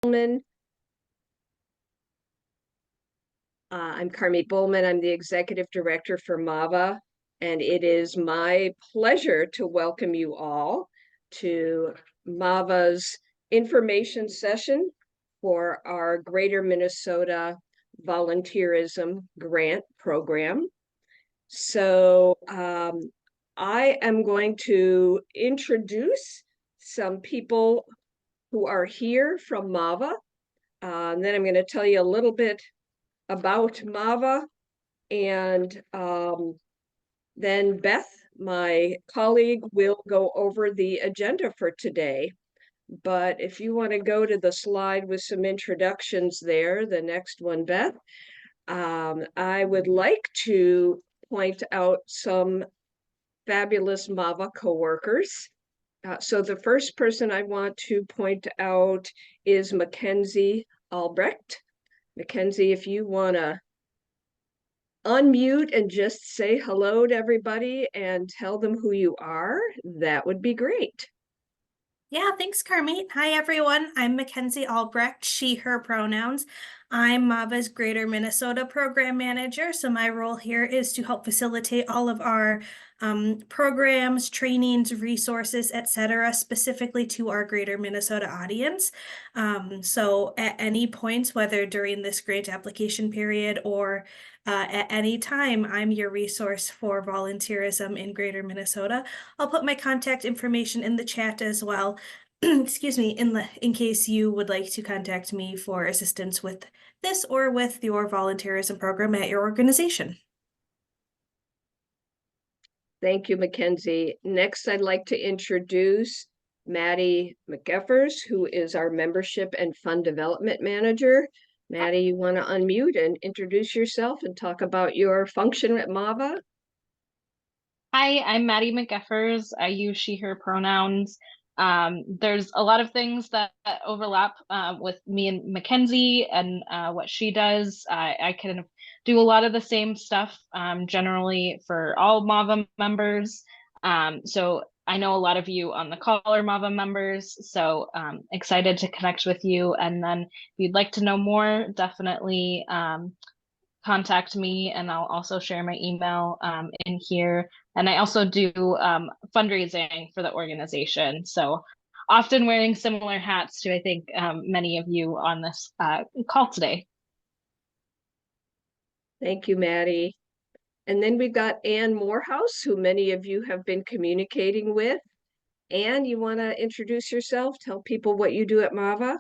I'm Carmit Bowman. I'm the Executive Director for MAVA, and it is my pleasure to welcome you all to MAVA's information session for our Greater Minnesota Volunteerism Grant Program. So I am going to introduce some people who are here from MAVA. And then I'm going to tell you a little bit about MAVA, and then Beth, my colleague, will go over the agenda for today. But if you want to go to the slide with some introductions there, the next one, Beth, I would like to point out some fabulous MAVA coworkers. So the first person I want to point out is Mackenzie Albrecht. Mackenzie, if you want to unmute and just say hello to everybody and tell them who you are, that would be great. Yeah, thanks, Carmit. Hi, everyone. I'm Mackenzie Albrecht, she, her pronouns. I'm MAVA's Greater Minnesota Program Manager, so my role here is to help facilitate all of our programs, trainings, resources, etc., specifically to our Greater Minnesota audience. So at any points, whether during this grant application period or at any time, I'm your resource for volunteerism in Greater Minnesota. I'll put my contact information in the chat as well. Excuse me, in case you would like to contact me for assistance with this or with your volunteerism program at your organization. Thank you, Mackenzie. Next, I'd like to introduce Maddie McGeffers, who is our Membership and Fund Development Manager. Maddie, you want to unmute and introduce yourself and talk about your function at MAVA? Hi, I'm Maddie McGeffers. I use she, her pronouns. There's a lot of things that overlap with me and Mackenzie and what she does. I can do a lot of the same stuff generally for all MAVA members. So I know a lot of you on the call are MAVA members, so excited to connect with you. And then if you'd like to know more, definitely contact me, and I'll also share my email in here. And I also do fundraising for the organization. So often wearing similar hats to, I think, many of you on this call today. Thank you, Maddie. And then we've got Ann Morehouse, who many of you have been communicating with. Ann, you want to introduce yourself? Tell people what you do at MAVA?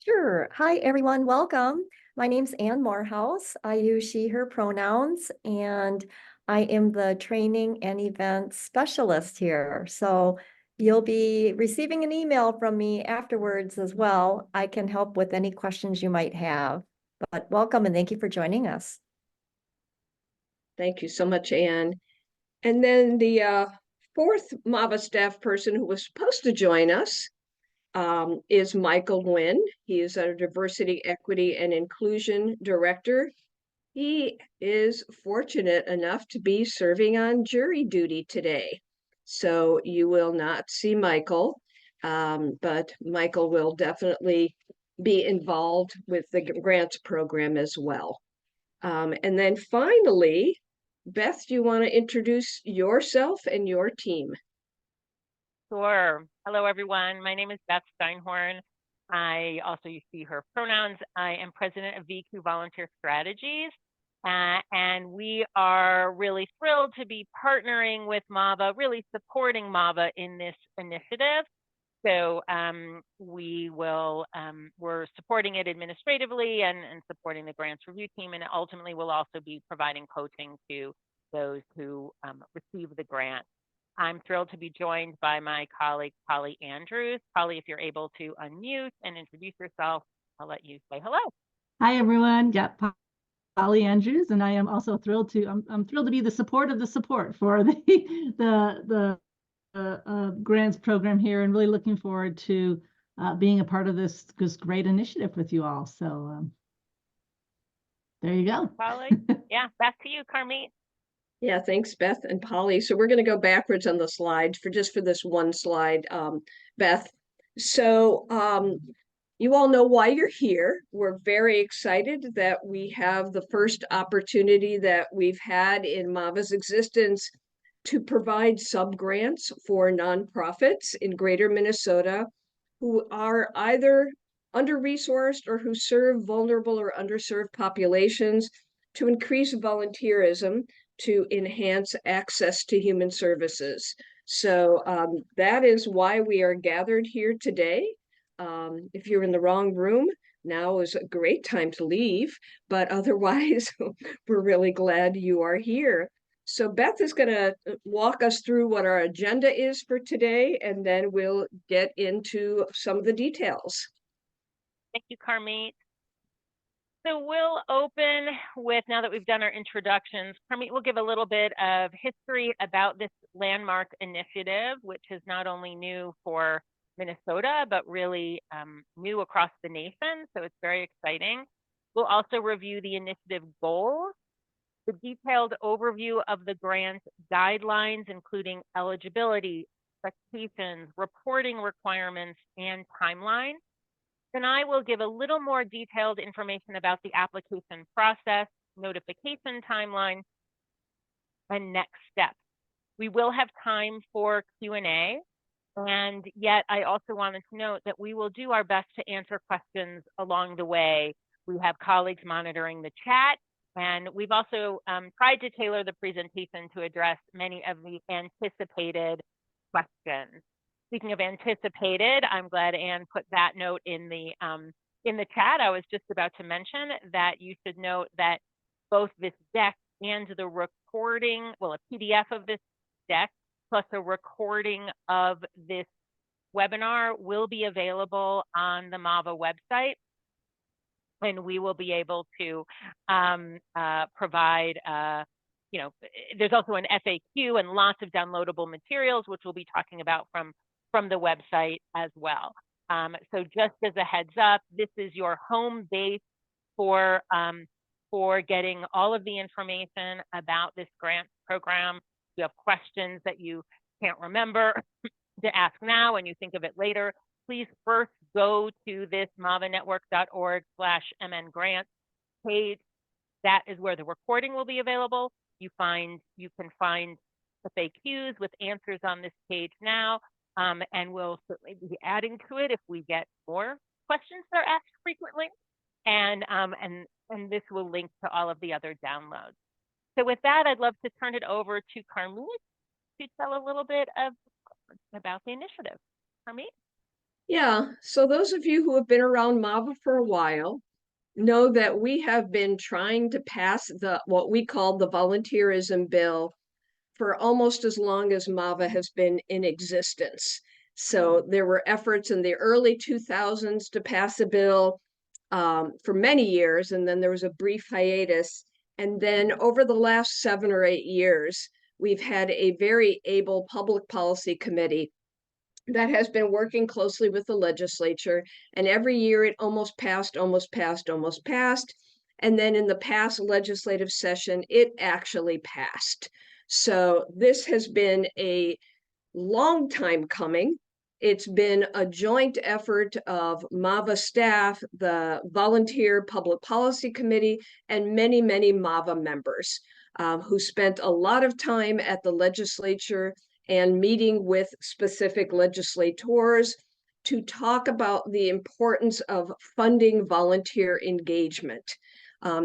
Sure. Hi, everyone. Welcome. My name's Ann Morehouse. I use she, her pronouns, and I am the training and event specialist here. So you'll be receiving an email from me afterwards as well. I can help with any questions you might have. But welcome and thank you for joining us. Thank you so much, Ann. And then the fourth MAVA staff person who was supposed to join us is Michael Nguyen. He is our Diversity, Equity, and Inclusion Director. He is fortunate enough to be serving on jury duty today. So you will not see Michael, but Michael will definitely be involved with the grants program as well. And then finally, Beth, do you want to introduce yourself and your team? Sure. Hello, everyone. My name is Beth Steinhorn. I also use she, her pronouns. I am president of VQ Volunteer Strategies. And we are really thrilled to be partnering with MAVA, really supporting MAVA in this initiative. So we're supporting it administratively and supporting the grants review team, and ultimately we'll also be providing coaching to those who receive the grant. I'm thrilled to be joined by my colleague, Polly Andrews. Polly, if you're able to unmute and introduce yourself, I'll let you say hello. Hi, everyone. Yeah, Polly Andrews, and I am also thrilled to, I'm thrilled to be the support of the support for the grants program here, and really looking forward to being a part of this great initiative with you all. So there you go. Polly, yeah, back to you, Carmit. Yeah, thanks, Beth and Polly. So we're going to go backwards on the slides for this one slide. Beth, So you all know why you're here. We're very excited that we have the first opportunity that we've had in MAVA's existence to provide subgrants for nonprofits in Greater Minnesota who are either under-resourced or who serve vulnerable or underserved populations to increase volunteerism to enhance access to human services. So that is why we are gathered here today. If you're in the wrong room, now is a great time to leave, but otherwise, we're really glad you are here. So Beth is going to walk us through what our agenda is for today, and then we'll get into some of the details. Thank you, Carmit. So we'll open with, now that we've done our introductions, Carmit will give a little bit of history about this landmark initiative, which is not only new for Minnesota, but really new across the nation. So it's very exciting. We'll also review the initiative goals, the detailed overview of the grant guidelines, including eligibility, expectations, reporting requirements, and timeline. Then I will give a little more detailed information about the application process, notification timeline, and next steps. We will have time for Q&A, and yet I also wanted to note that we will do our best to answer questions along the way. We have colleagues monitoring the chat, and we've also tried to tailor the presentation to address many of the anticipated questions. Speaking of anticipated, I'm glad Anne put that note in the chat. I was just about to mention that you should note that both this deck and the recording, well, a PDF of this deck plus a recording of this webinar will be available on the MAVA website. And we will be able to provide, there's also an FAQ and lots of downloadable materials, which we'll be talking about from the website as well. So just as a heads up, this is your home base for getting all of the information about this grant program. If you have questions that you can't remember to ask now and you think of it later, please first go to this mavanetwork.org/mngrants page. That is where the recording will be available. You can find FAQs with answers on this page now, and we'll certainly be adding to it if we get more questions that are asked frequently. And this will link to all of the other downloads. So with that, I'd love to turn it over to Carmit to tell a little bit about the initiative. Carmit? Yeah, so those of you who have been around MAVA for a while know that we have been trying to pass what we call the volunteerism bill for almost as long as MAVA has been in existence. So there were efforts in the early 2000s to pass a bill for many years, and then there was a brief hiatus. And then over the last 7 or 8 years, we've had a very able public policy committee that has been working closely with the legislature, and every year it almost passed. And then in the past legislative session, it actually passed. So this has been a long time coming. It's been a joint effort of MAVA staff, the Volunteer Public Policy Committee, and many, many MAVA members who spent a lot of time at the legislature and meeting with specific legislators to talk about the importance of funding volunteer engagement,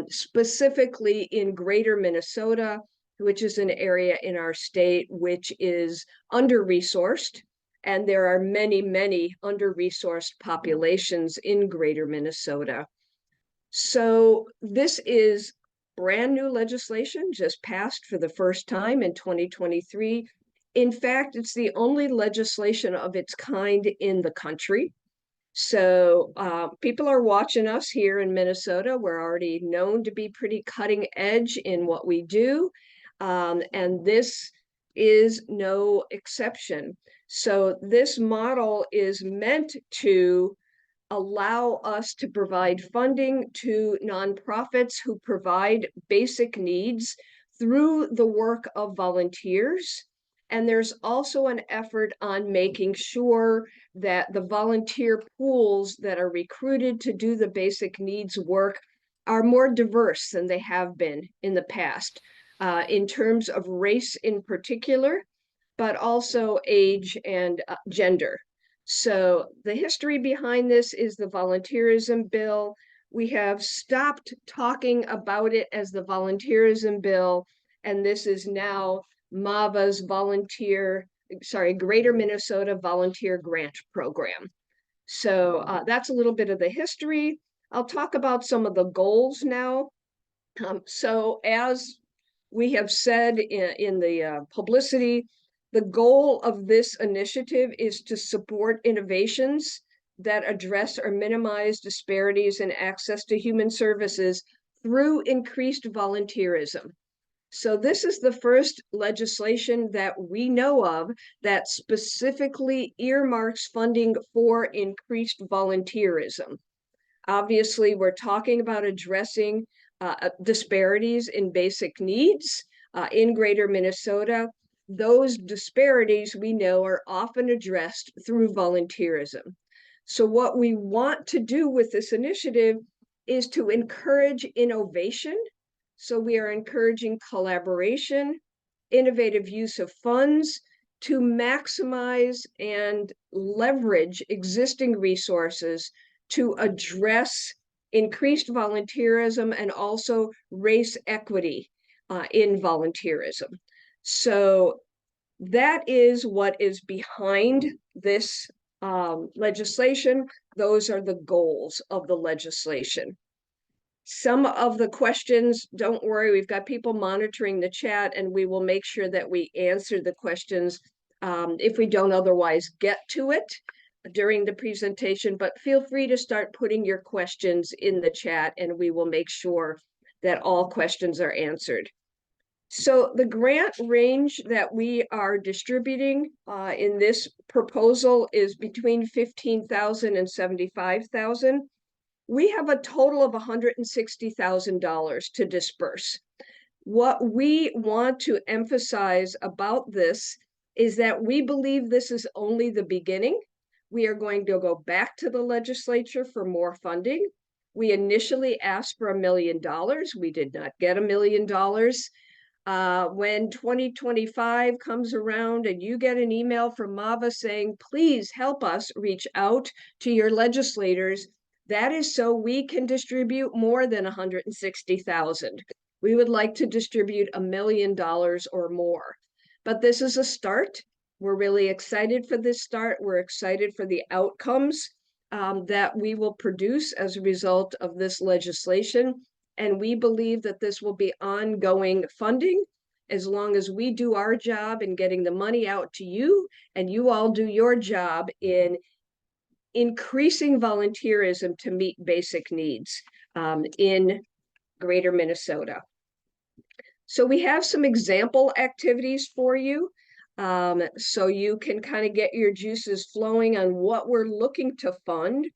specifically in Greater Minnesota, which is an area in our state which is under-resourced, and there are many, many under-resourced populations in Greater Minnesota. So this is brand new legislation, just passed for the first time in 2023. In fact, it's the only legislation of its kind in the country. So people are watching us here in Minnesota. We're already known to be pretty cutting edge in what we do. And this is no exception. So this model is meant to allow us to provide funding to nonprofits who provide basic needs through the work of volunteers. And there's also an effort on making sure that the volunteer pools that are recruited to do the basic needs work are more diverse than they have been in the past, in terms of race in particular, but also age and gender. So the history behind this is the volunteerism bill. We have stopped talking about it as the volunteerism bill, and this is now MAVA's Greater Minnesota Volunteer Grant Program. So that's a little bit of the history. I'll talk about some of the goals now. So as we have said in the publicity, the goal of this initiative is to support innovations that address or minimize disparities in access to human services through increased volunteerism. So this is the first legislation that we know of that specifically earmarks funding for increased volunteerism. Obviously, we're talking about addressing disparities in basic needs in Greater Minnesota. Those disparities we know are often addressed through volunteerism. So what we want to do with this initiative is to encourage innovation. So we are encouraging collaboration, innovative use of funds to maximize and leverage existing resources to address increased volunteerism and also race equity in volunteerism. So that is what is behind this legislation. Those are the goals of the legislation. Some of the questions, don't worry, we've got people monitoring the chat, and we will make sure that we answer the questions if we don't otherwise get to it during the presentation, but feel free to start putting your questions in the chat and we will make sure that all questions are answered. So the grant range that we are distributing in this proposal is between $15,000 and $75,000. We have a total of $160,000 to disperse. What we want to emphasize about this is that we believe this is only the beginning. We are going to go back to the legislature for more funding. We initially asked for $1 million. We did not get $1 million. When 2025 comes around and you get an email from MAVA saying, please help us reach out to your legislators, that is so we can distribute more than 160,000. We would like to distribute $1 million or more. But this is a start. We're really excited for this start. We're excited for the outcomes that we will produce as a result of this legislation. And we believe that this will be ongoing funding as long as we do our job in getting the money out to you and you all do your job in increasing volunteerism to meet basic needs in Greater Minnesota. So we have some example activities for you. So you can kind of get your juices flowing on what we're looking to fund.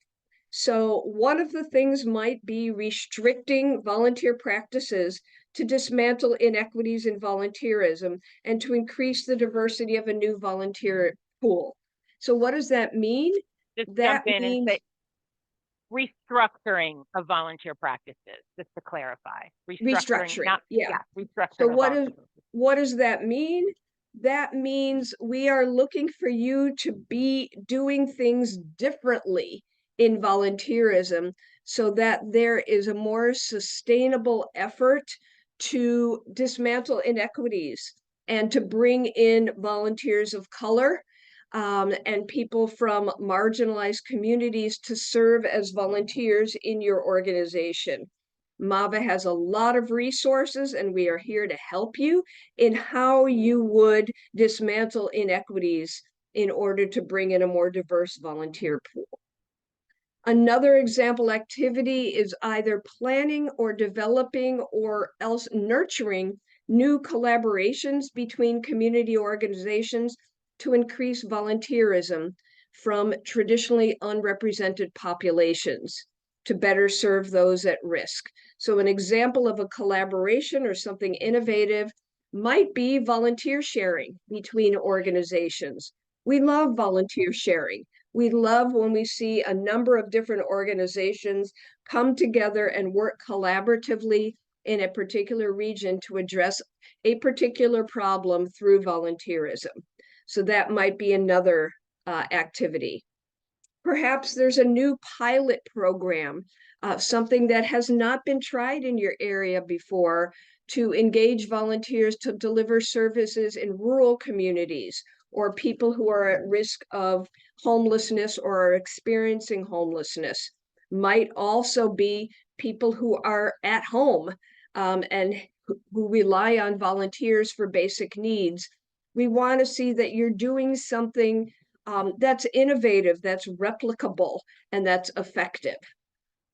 So one of the things might be restricting volunteer practices to dismantle inequities in volunteerism and to increase the diversity of a new volunteer pool. So what does that mean? Just that jump in means and say restructuring of volunteer practices, just to clarify. Restructuring, not, yeah. restructuring. So of what does that mean? That means we are looking for you to be doing things differently in volunteerism so that there is a more sustainable effort to dismantle inequities and to bring in volunteers of color and people from marginalized communities to serve as volunteers in your organization. MAVA has a lot of resources and we are here to help you in how you would dismantle inequities in order to bring in a more diverse volunteer pool. Another example activity is either planning or developing or else nurturing new collaborations between community organizations to increase volunteerism from traditionally unrepresented populations to better serve those at risk. So an example of a collaboration or something innovative might be volunteer sharing between organizations. We love volunteer sharing. We love when we see a number of different organizations come together and work collaboratively in a particular region to address a particular problem through volunteerism. So that might be another activity. Perhaps there's a new pilot program, something that has not been tried in your area before, to engage volunteers to deliver services in rural communities or people who are at risk of homelessness or are experiencing homelessness. Might also be people who are at home and who rely on volunteers for basic needs. We want to see that you're doing something that's innovative, that's replicable, and that's effective.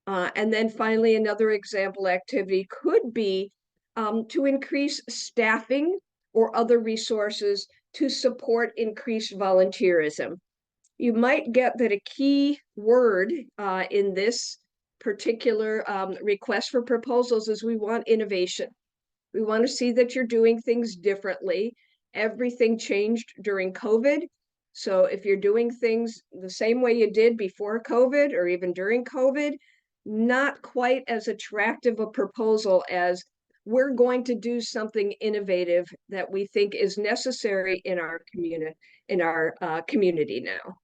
And then finally, another example activity could be to increase staffing or other resources to support increased volunteerism. You might get that a key word in this particular request for proposals is we want innovation. We want to see that you're doing things differently. Everything changed during COVID. So if you're doing things the same way you did before COVID or even during COVID, not quite as attractive a proposal as we're going to do something innovative that we think is necessary in our community now.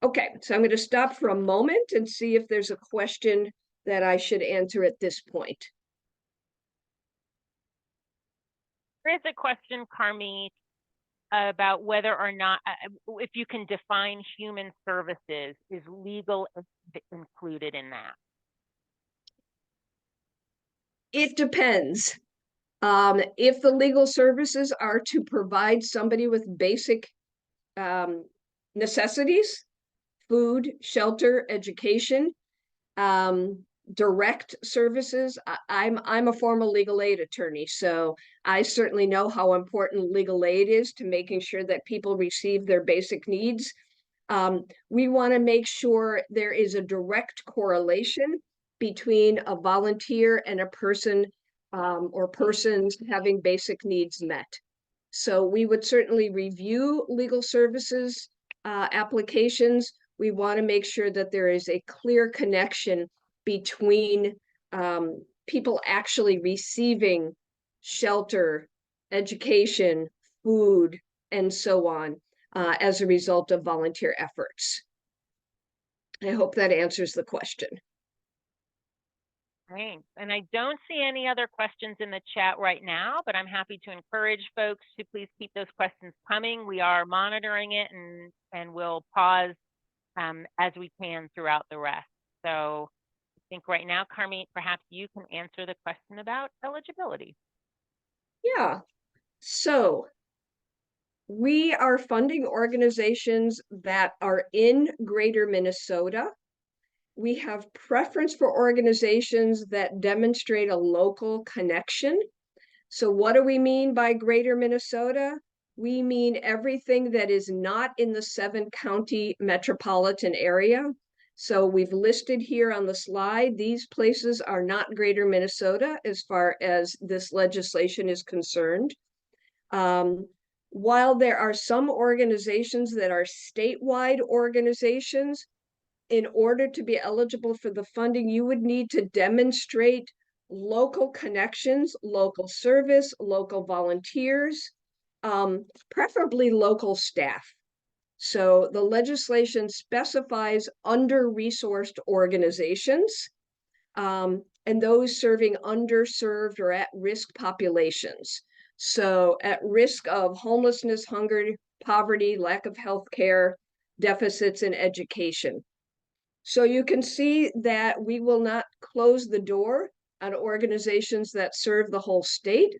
Okay, so I'm going to stop for a moment and see if there's a question that I should answer at this point. There's a question, Carmit, about whether or not, if you can define human services, is legal included in that? It depends. If the legal services are to provide somebody with basic necessities, food, shelter, education, direct services. I'm a former legal aid attorney, so I certainly know how important legal aid is to making sure that people receive their basic needs. We want to make sure there is a direct correlation between a volunteer and a person or persons having basic needs met. So we would certainly review legal services applications. We want to make sure that there is a clear connection between people actually receiving shelter, education, food, and so on as a result of volunteer efforts. I hope that answers the question. Thanks. And I don't see any other questions in the chat right now, but I'm happy to encourage folks to please keep those questions coming. We are monitoring it and we'll pause as we can throughout the rest. So I think right now, Carmit, perhaps you can answer the question about eligibility. Yeah, so we are funding organizations that are in Greater Minnesota. We have preference for organizations that demonstrate a local connection. So what do we mean by Greater Minnesota? We mean everything that is not in the 7-county metropolitan area. So we've listed here on the slide, these places are not Greater Minnesota as far as this legislation is concerned. While there are some organizations that are statewide organizations, in order to be eligible for the funding, you would need to demonstrate local connections, local service, local volunteers, preferably local staff. So the legislation specifies under-resourced organizations and those serving underserved or at-risk populations. So at risk of homelessness, hunger, poverty, lack of health care, deficits in education. So you can see that we will not close the door on organizations that serve the whole state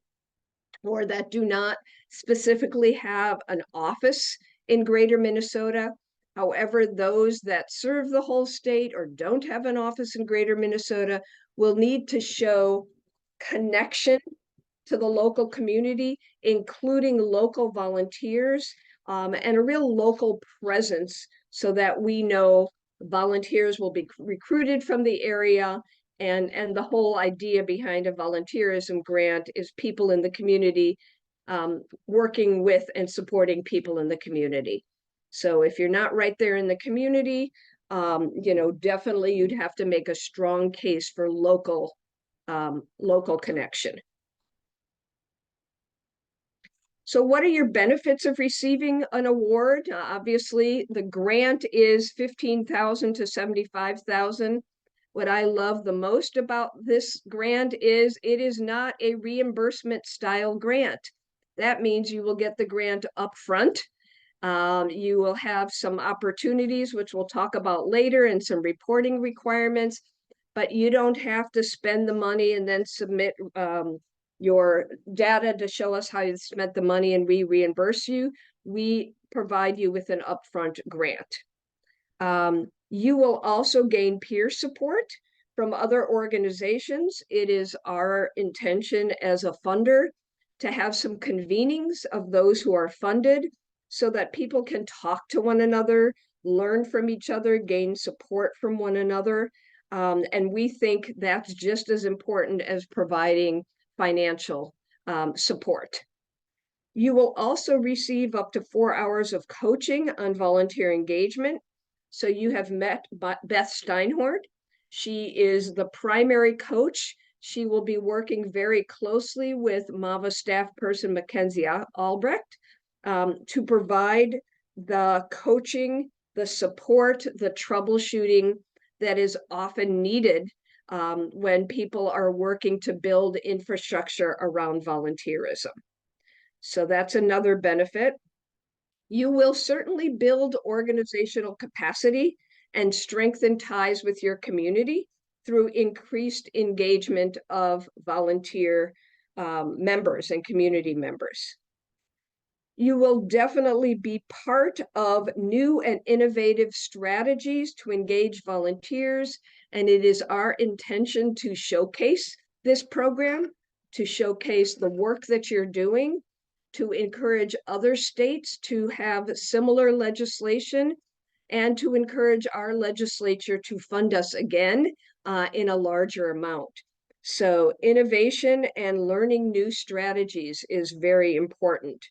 or that do not specifically have an office in Greater Minnesota. However, those that serve the whole state or don't have an office in Greater Minnesota will need to show connection to the local community, including local volunteers and a real local presence so that we know volunteers will be recruited from the area. And the whole idea behind a volunteerism grant is people in the community working with and supporting people in the community. So if you're not right there in the community, definitely you'd have to make a strong case for local connection. So what are your benefits of receiving an award? Obviously, the grant is $15,000 to $75,000. What I love the most about this grant is it is not a reimbursement style grant. That means you will get the grant up front. You will have some opportunities, which we'll talk about later, and some reporting requirements, but you don't have to spend the money and then submit your data to show us how you spent the money and we reimburse you. We provide you with an upfront grant. You will also gain peer support from other organizations. It is our intention as a funder to have some convenings of those who are funded so that people can talk to one another, learn from each other, gain support from one another. And we think that's just as important as providing financial support. You will also receive up to 4 hours of coaching on volunteer engagement. So you have met Beth Steinhorn. She is the primary coach. She will be working very closely with MAVA staff person Mackenzie Albrecht to provide the coaching, the support, the troubleshooting that is often needed when people are working to build infrastructure around volunteerism. So that's another benefit. You will certainly build organizational capacity and strengthen ties with your community through increased engagement of volunteer members and community members. You will definitely be part of new and innovative strategies to engage volunteers, and it is our intention to showcase this program, to showcase the work that you're doing, to encourage other states to have similar legislation, and to encourage our legislature to fund us again in a larger amount. So innovation and learning new strategies is very important.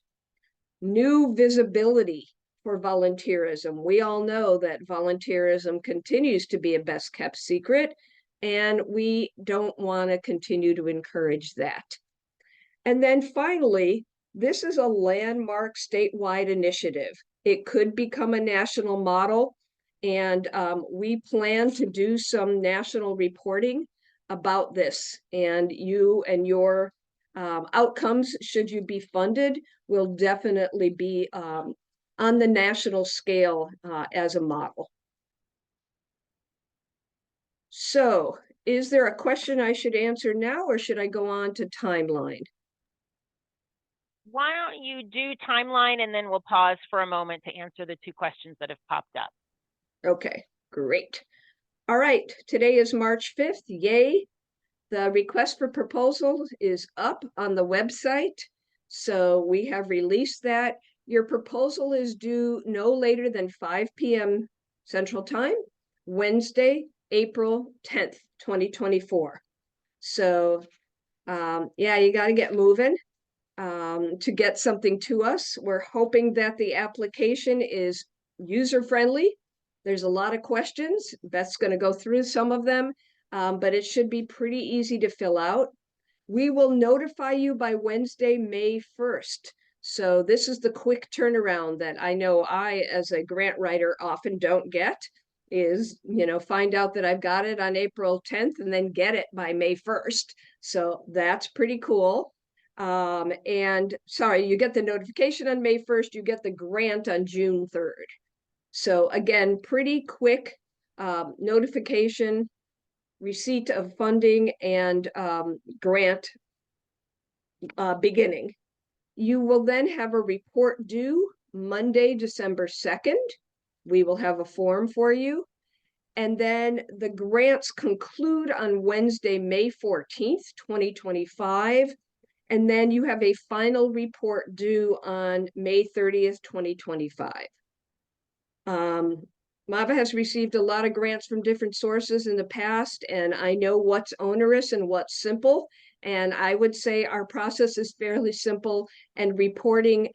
New visibility for volunteerism. We all know that volunteerism continues to be a best kept secret, and we don't want to continue to encourage that. And then finally, this is a landmark statewide initiative. It could become a national model, and we plan to do some national reporting about this, and you and your outcomes, should you be funded, will definitely be on the national scale as a model. So, is there a question I should answer now, or should I go on to timeline? Why don't you do timeline, and then we'll pause for a moment to answer the 2 questions that have popped up. Okay, great. All right, today is March 5th, yay. The request for proposal is up on the website. So we have released that. Your proposal is due no later than 5 p.m. Central Time, Wednesday, April 10th, 2024. So yeah, you got to get moving to get something to us. We're hoping that the application is user-friendly. There's a lot of questions. Beth's going to go through some of them, but it should be pretty easy to fill out. We will notify you by Wednesday, May 1st. So this is the quick turnaround that I know I, as a grant writer, often don't get, is, find out that I've got it on April 10th and then get it by May 1st. So that's pretty cool. And sorry, you get the notification on May 1st, you get the grant on June 3rd. So again, pretty quick notification, receipt of funding, and grant beginning. You will then have a report due Monday, December 2nd. We will have a form for you. And then the grants conclude on Wednesday, May 14th, 2025. And then you have a final report due on May 30th, 2025. MAVA has received a lot of grants from different sources in the past, and I know what's onerous and what's simple. And I would say our process is fairly simple and reporting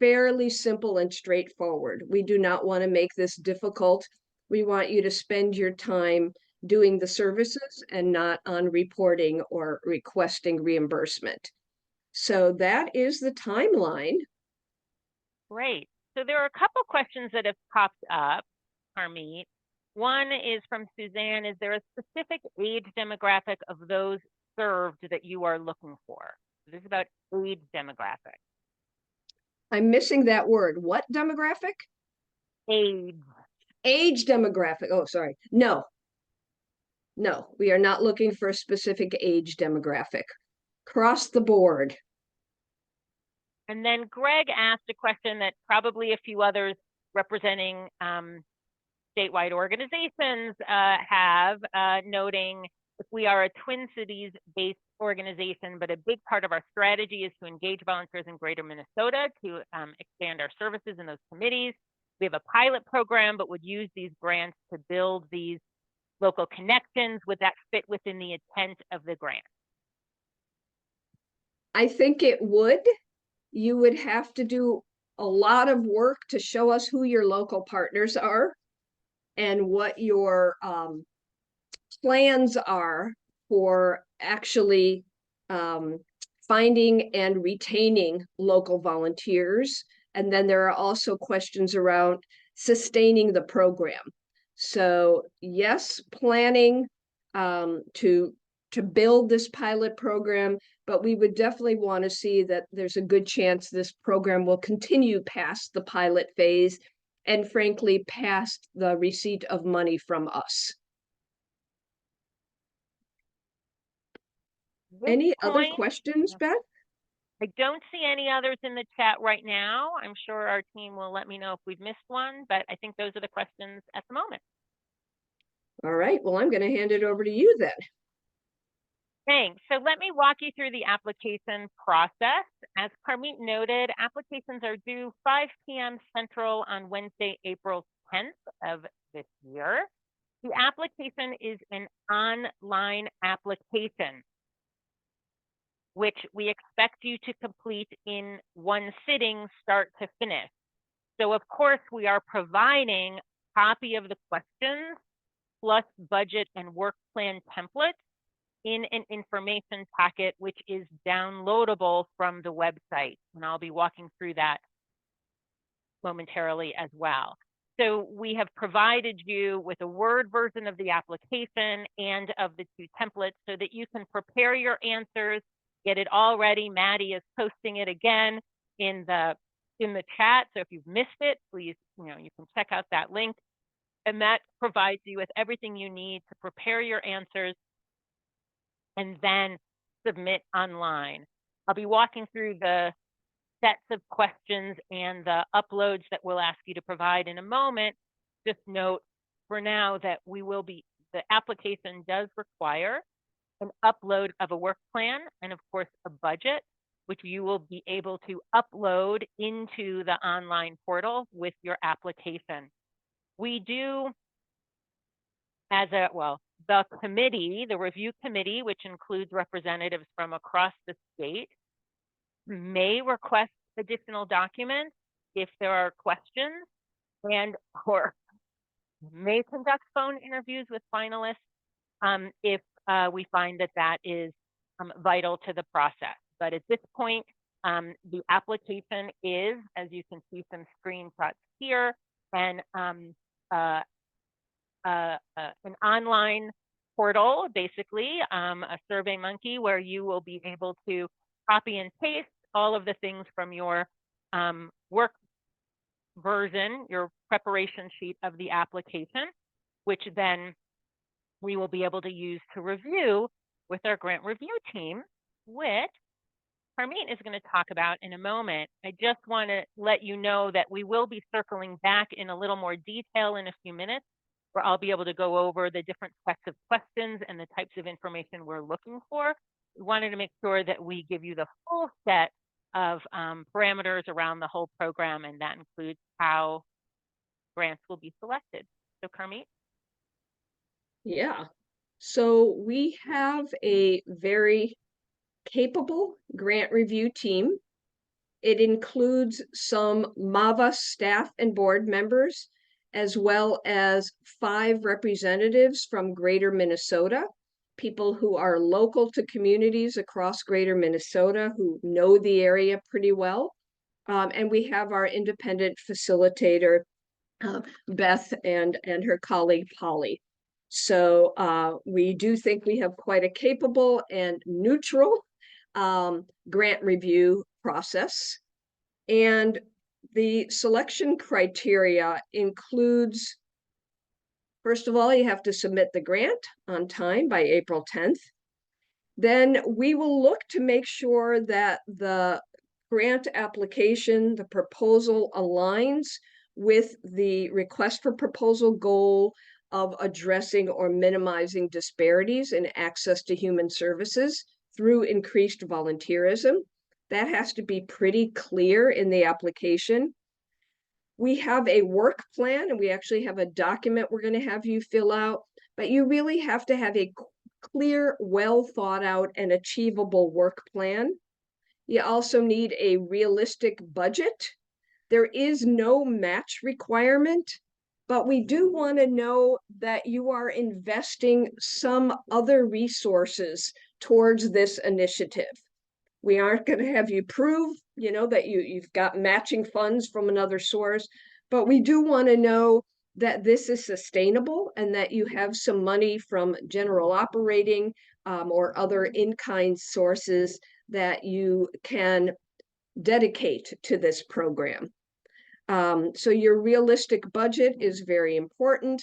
fairly simple and straightforward. We do not want to make this difficult. We want you to spend your time doing the services and not on reporting or requesting reimbursement. So that is the timeline. Great. So there are a couple questions that have popped up, Harmeet. One is from Suzanne. Is there a specific age demographic of those served that you are looking for? This is about age demographic. I'm missing that word. What demographic? Age. Age demographic. Oh, sorry. No, we are not looking for a specific age demographic. Across the board. And then Greg asked a question that probably a few others representing statewide organizations have, noting if we are a Twin Cities-based organization, but a big part of our strategy is to engage volunteers in Greater Minnesota to expand our services in those committees. We have a pilot program, but would use these grants to build these local connections. Would that fit within the intent of the grant? I think it would. You would have to do a lot of work to show us who your local partners are and what your plans are for actually finding and retaining local volunteers. And then there are also questions around sustaining the program. So yes, planning to build this pilot program, but we would definitely want to see that there's a good chance this program will continue past the pilot phase and frankly past the receipt of money from us. Any other questions, Beth? I don't see any others in the chat right now. I'm sure our team will let me know if we've missed one, but I think those are the questions at the moment. All right, well, I'm going to hand it over to you then. Thanks. So let me walk you through the application process. As Carmeet noted, applications are due 5 p.m. Central on Wednesday, April 10th of this year. The application is an online application, which we expect you to complete in one sitting, start to finish. So of course, we are providing a copy of the questions plus budget and work plan templates in an information packet, which is downloadable from the website. And I'll be walking through that momentarily as well. So we have provided you with a Word version of the application and of the 2 templates so that you can prepare your answers, get it all ready. Maddie is posting it again in the chat. So if you've missed it, please, you can check out that link. And that provides you with everything you need to prepare your answers and then submit online. I'll be walking through the sets of questions and the uploads that we'll ask you to provide in a moment. Just note for now that the application does require an upload of a work plan and of course a budget, which you will be able to upload into the online portal with your application. We do, the committee, the review committee, which includes representatives from across the state, may request additional documents if there are questions or may conduct phone interviews with finalists if we find that is vital to the process. But at this point, the application is, as you can see some screenshots here, and an online portal, basically, a Survey Monkey, where you will be able to copy and paste all of the things from your work version, your preparation sheet of the application, which then we will be able to use to review with our grant review team, which Carmeet is going to talk about in a moment. I just want to let you know that we will be circling back in a little more detail in a few minutes, where I'll be able to go over the different sets of questions and the types of information we're looking for. We wanted to make sure that we give you the full set of parameters around the whole program, and that includes how grants will be selected. So Carmeet? Yeah, so we have a very capable grant review team. It includes some MAVA staff and board members, as well as 5 representatives from Greater Minnesota, people who are local to communities across Greater Minnesota who know the area pretty well. And we have our independent facilitator, Beth, and her colleague, Polly. So we do think we have quite a capable and neutral grant review process. And the selection criteria includes, first of all, you have to submit the grant on time by April 10th. Then we will look to make sure that the grant application, the proposal aligns with the request for proposal goal of addressing or minimizing disparities in access to human services through increased volunteerism. That has to be pretty clear in the application. We have a work plan, and we actually have a document we're going to have you fill out, but you really have to have a clear, well thought out and achievable work plan. You also need a realistic budget. There is no match requirement, but we do want to know that you are investing some other resources towards this initiative. We aren't going to have you prove, that you've got matching funds from another source, but we do want to know that this is sustainable and that you have some money from general operating or other in-kind sources that you can dedicate to this program. So your realistic budget is very important.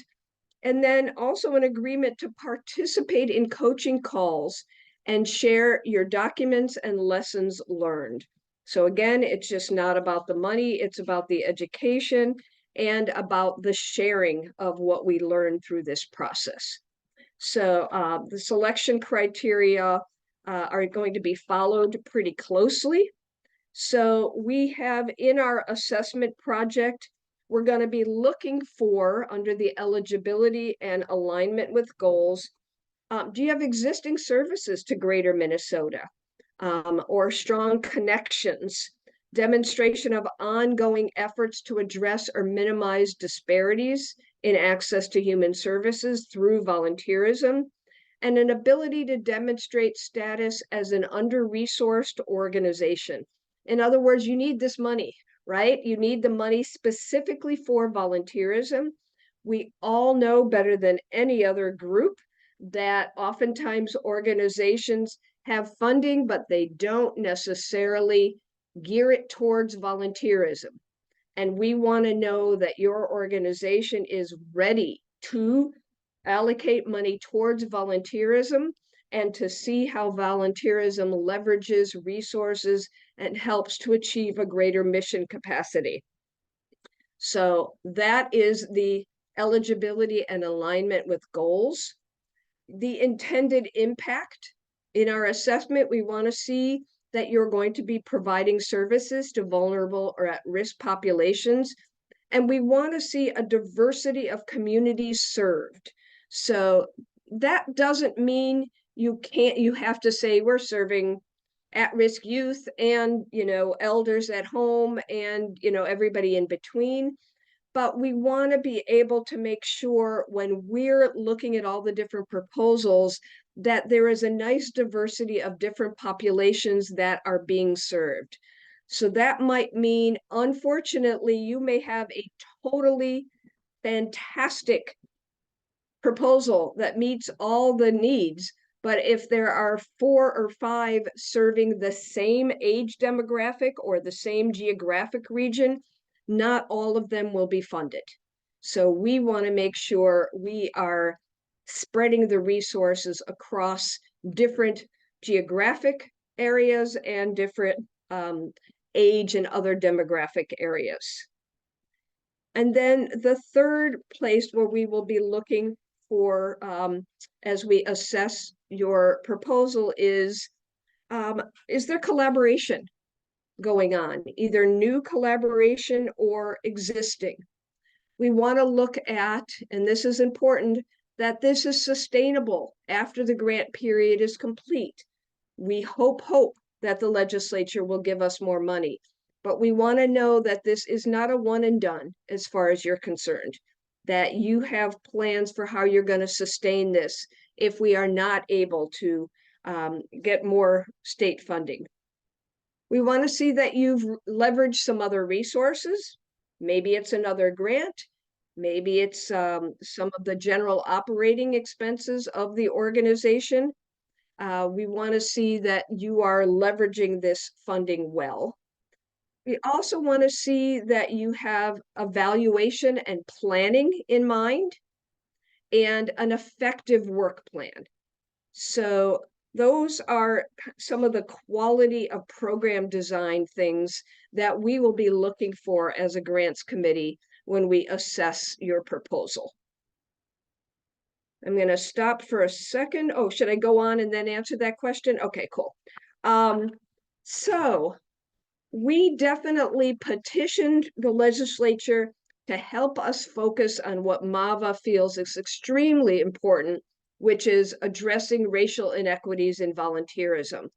And then also an agreement to participate in coaching calls and share your documents and lessons learned. So again, it's just not about the money, it's about the education and about the sharing of what we learned through this process. So the selection criteria are going to be followed pretty closely. So we have in our assessment project, we're going to be looking for, under the eligibility and alignment with goals, do you have existing services to Greater Minnesota or strong connections, demonstration of ongoing efforts to address or minimize disparities in access to human services through volunteerism, and an ability to demonstrate status as an under-resourced organization. In other words, you need this money, right? You need the money specifically for volunteerism. We all know better than any other group that oftentimes organizations have funding, but they don't necessarily gear it towards volunteerism. And we want to know that your organization is ready to allocate money towards volunteerism and to see how volunteerism leverages resources and helps to achieve a greater mission capacity. So that is the eligibility and alignment with goals. The intended impact in our assessment, we want to see that you're going to be providing services to vulnerable or at-risk populations. And we want to see a diversity of communities served. So that doesn't mean you have to say we're serving at-risk youth and, elders at home and, everybody in between. But we want to be able to make sure when we're looking at all the different proposals that there is a nice diversity of different populations that are being served. So that might mean, unfortunately, you may have a totally fantastic proposal that meets all the needs, but if there are 4 or 5 serving the same age demographic or the same geographic region, not all of them will be funded. So we want to make sure we are spreading the resources across different geographic areas and different age and other demographic areas. And then the third place where we will be looking for, as we assess your proposal, is there collaboration going on, either new collaboration or existing? We want to look at, and this is important, that this is sustainable after the grant period is complete. We hope that the legislature will give us more money, but we want to know that this is not a one and done as far as you're concerned, that you have plans for how you're going to sustain this if we are not able to get more state funding. We want to see that you've leveraged some other resources. Maybe it's another grant. Maybe it's some of the general operating expenses of the organization. We want to see that you are leveraging this funding well. We also want to see that you have evaluation and planning in mind and an effective work plan. So those are some of the quality of program design things that we will be looking for as a grants committee when we assess your proposal. I'm going to stop for a second. Oh, should I go on and then answer that question? Okay, cool. So we definitely petitioned the legislature to help us focus on what MAVA feels is extremely important, which is addressing racial inequities in volunteerism.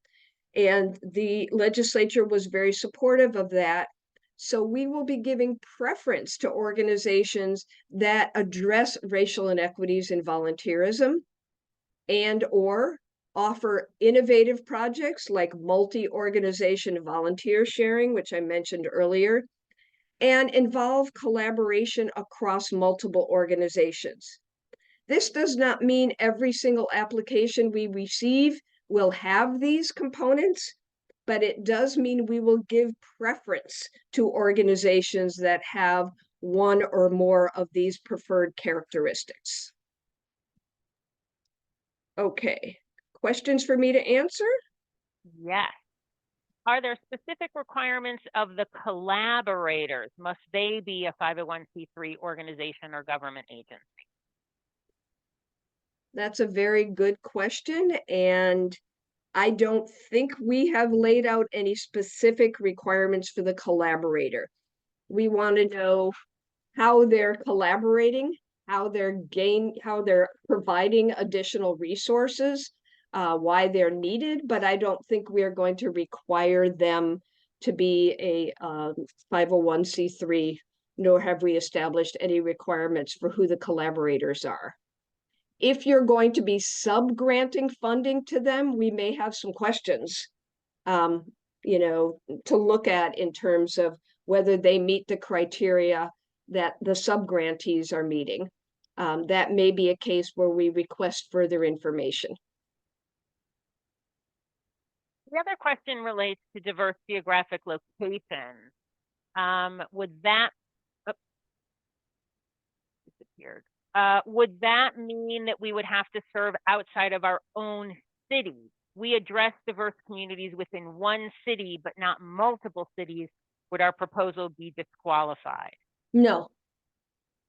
And the legislature was very supportive of that. So we will be giving preference to organizations that address racial inequities in volunteerism and or offer innovative projects like multi-organization volunteer sharing, which I mentioned earlier, and involve collaboration across multiple organizations. This does not mean every single application we receive will have these components, but it does mean we will give preference to organizations that have one or more of these preferred characteristics. Okay, questions for me to answer? Yes. Are there specific requirements of the collaborators? Must they be a 501c3 organization or government agency? That's a very good question, and I don't think we have laid out any specific requirements for the collaborator. We want to know how they're collaborating, how they're providing additional resources, why they're needed, but I don't think we are going to require them to be a 501c3, nor have we established any requirements for who the collaborators are. If you're going to be sub-granting funding to them, we may have some questions, you know, to look at in terms of whether they meet the criteria that the sub-grantees are meeting. That may be a case where we request further information. The other question relates to diverse geographic locations. Would that disappeared? Would that mean that we would have to serve outside of our own city? We address diverse communities within one city, but not multiple cities. Would our proposal be disqualified? No.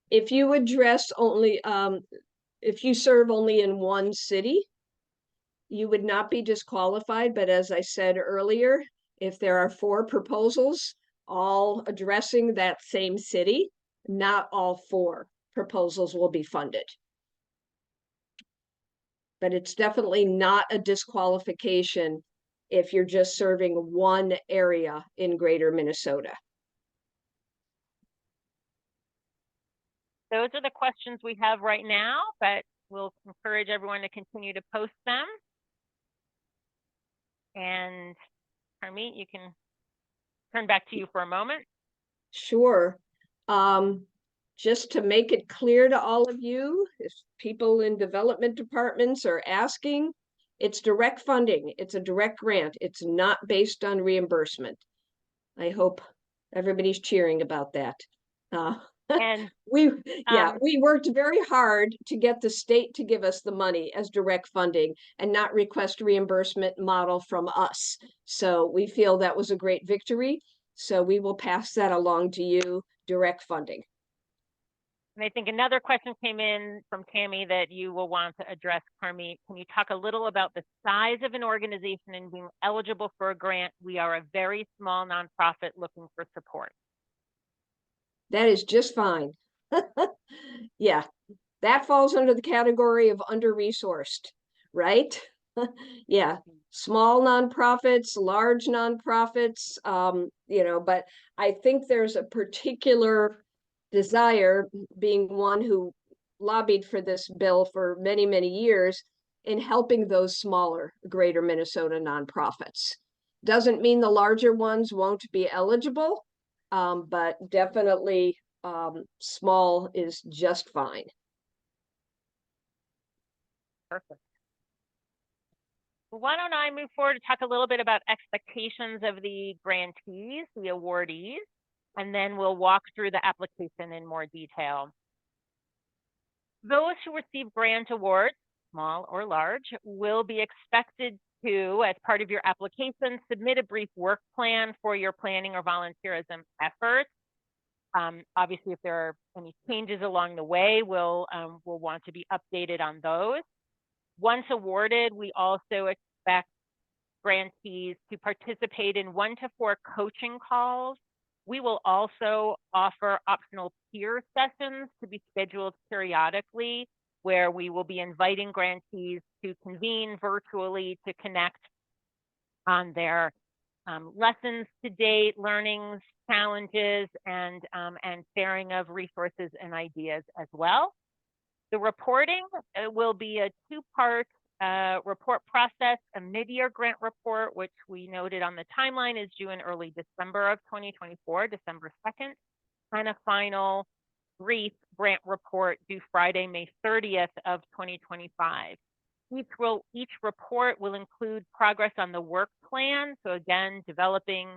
If you address only, if you serve only in one city, you would not be disqualified. But as I said earlier, if there are 4 proposals, all addressing that same city, not all 4 proposals will be funded. But it's definitely not a disqualification if you're just serving one area in Greater Minnesota. Those are the questions we have right now, but we'll encourage everyone to continue to post them. And Harmeet, you can turn back to you for a moment. Sure. Just to make it clear to all of you, if people in development departments are asking, it's direct funding. It's a direct grant. It's not based on reimbursement. I hope everybody's cheering about that. And we worked very hard to get the state to give us the money as direct funding and not request reimbursement model from us. So we feel that was a great victory. So we will pass that along to you, direct funding. And I think another question came in from Tammy that you will want to address, Harmeet. Can you talk a little about the size of an organization and being eligible for a grant? We are a very small nonprofit looking for support. That is just fine. Yeah, that falls under the category of under-resourced, right? Yeah, small nonprofits, large nonprofits, but I think there's a particular desire, being one who lobbied for this bill for many, many years, in helping those smaller Greater Minnesota nonprofits. Doesn't mean the larger ones won't be eligible, but definitely small is just fine. Perfect. Why don't I move forward to talk a little bit about expectations of the grantees, the awardees, and then we'll walk through the application in more detail. Those who receive grant awards, small or large, will be expected to, as part of your application, submit a brief work plan for your planning or volunteerism efforts. Obviously, if there are any changes along the way, we'll want to be updated on those. Once awarded, we also expect grantees to participate in 1 to 4 coaching calls. We will also offer optional peer sessions to be scheduled periodically, where we will be inviting grantees to convene virtually to connect on their lessons to date, learnings, challenges, and sharing of resources and ideas as well. The reporting will be a 2-part report process, a mid-year grant report, which we noted on the timeline is due in early December of 2024, December 2nd, and a final brief grant report due Friday, May 30th of 2025. Each report will include progress on the work plan. So again, developing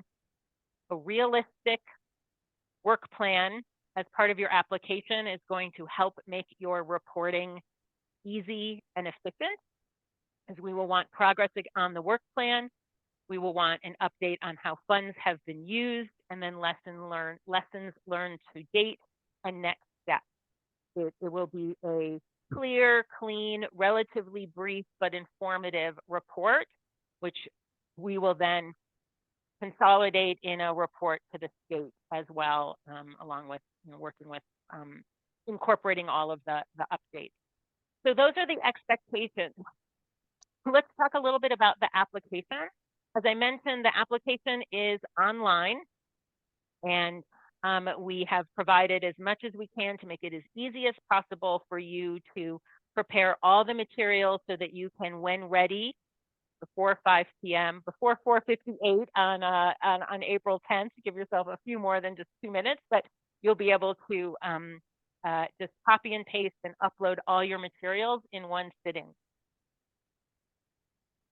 a realistic work plan as part of your application is going to help make your reporting easy and efficient, as we will want progress on the work plan. We will want an update on how funds have been used, and then lessons learned to date and next steps. It will be a clear, clean, relatively brief but informative report, which we will then consolidate in a report to the state as well, along with working with incorporating all of the updates. So those are the expectations. Let's talk a little bit about the application. As I mentioned, the application is online, and we have provided as much as we can to make it as easy as possible for you to prepare all the materials so that you can, when ready, before 5 p.m., before 4:58 on April 10th, give yourself a few more than just 2 minutes, but you'll be able to just copy and paste and upload all your materials in one sitting.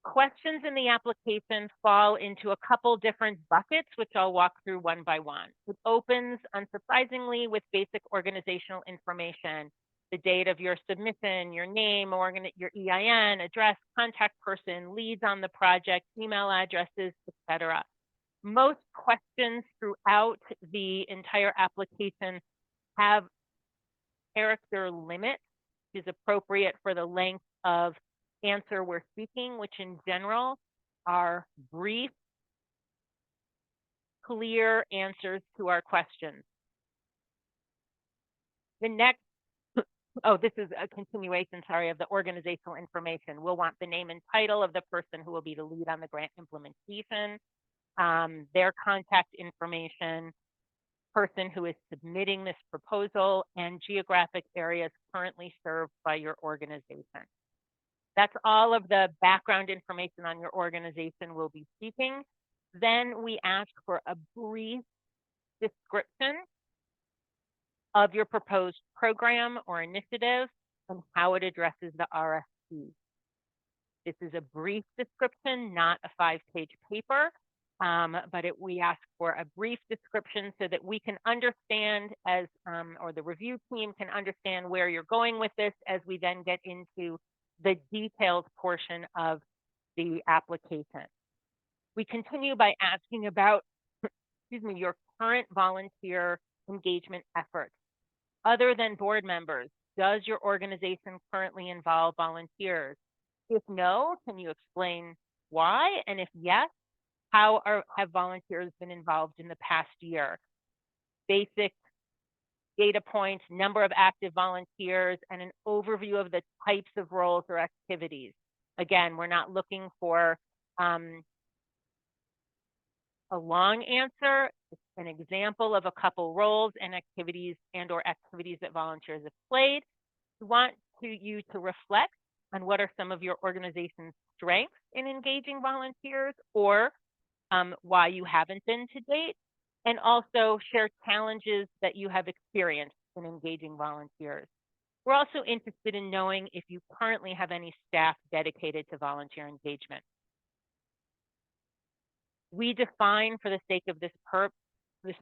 Questions in the application fall into a couple different buckets, which I'll walk through one by one. It opens, unsurprisingly, with basic organizational information: the date of your submission, your name, your EIN, address, contact person, leads on the project, email addresses, etc. Most questions throughout the entire application have character limits, which is appropriate for the length of answer we're seeking, which in general are brief, clear answers to our questions. The next, oh, this is a continuation, sorry, of the organizational information. We'll want the name and title of the person who will be the lead on the grant implementation, their contact information, person who is submitting this proposal, and geographic areas currently served by your organization. That's all of the background information on your organization we'll be seeking. Then we ask for a brief description of your proposed program or initiative and how it addresses the RFP. This is a brief description, not a 5-page paper, but we ask for a brief description so that we can understand or the review team can understand where you're going with this as we then get into the detailed portion of the application. We continue by asking about, your current volunteer engagement efforts. Other than board members, does your organization currently involve volunteers? If no, can you explain why? And if yes, how have volunteers been involved in the past year? Basic data points, number of active volunteers, and an overview of the types of roles or activities. Again, we're not looking for a long answer. It's an example of a couple roles and activities or activities that volunteers have played. We want you to reflect on what are some of your organization's strengths in engaging volunteers, or why you haven't been to date, and also share challenges that you have experienced in engaging volunteers. We're also interested in knowing if you currently have any staff dedicated to volunteer engagement. We define, for the sake of this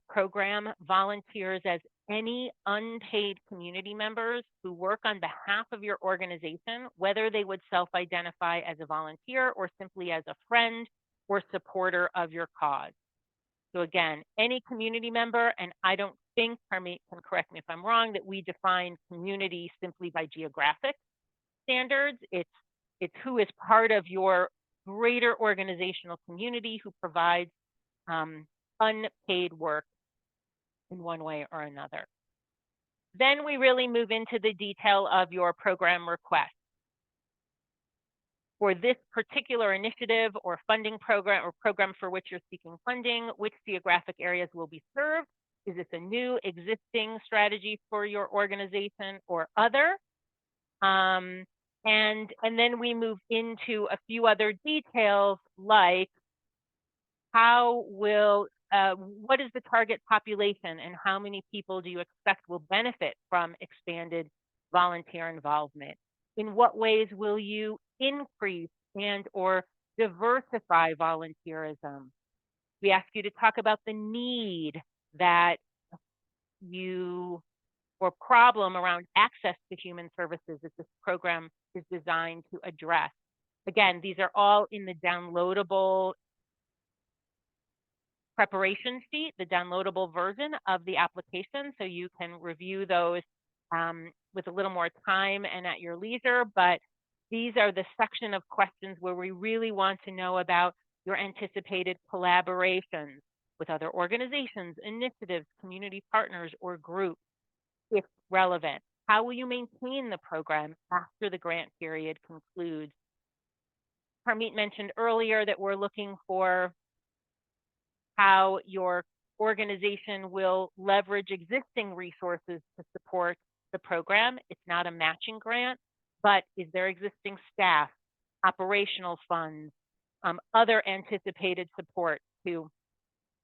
program, volunteers as any unpaid community members who work on behalf of your organization, whether they would self-identify as a volunteer or simply as a friend or supporter of your cause. So again, any community member, and I don't think, Harmeet can correct me if I'm wrong, that we define community simply by geographic standards. It's who is part of your greater organizational community who provides unpaid work in one way or another. Then we really move into the detail of your program request. For this particular initiative or funding program or program for which you're seeking funding, which geographic areas will be served? Is this a new existing strategy for your organization or other? And then we move into a few other details, like what is the target population and how many people do you expect will benefit from expanded volunteer involvement? In what ways will you increase and or diversify volunteerism? We ask you to talk about the need that or problem around access to human services that this program is designed to address. Again, these are all in the downloadable preparation sheet, the downloadable version of the application, so you can review those with a little more time and at your leisure. But these are the section of questions where we really want to know about your anticipated collaborations with other organizations, initiatives, community partners, or groups, if relevant. How will you maintain the program after the grant period concludes? Harmeet mentioned earlier that we're looking for how your organization will leverage existing resources to support the program. It's not a matching grant, but is there existing staff, operational funds, other anticipated support to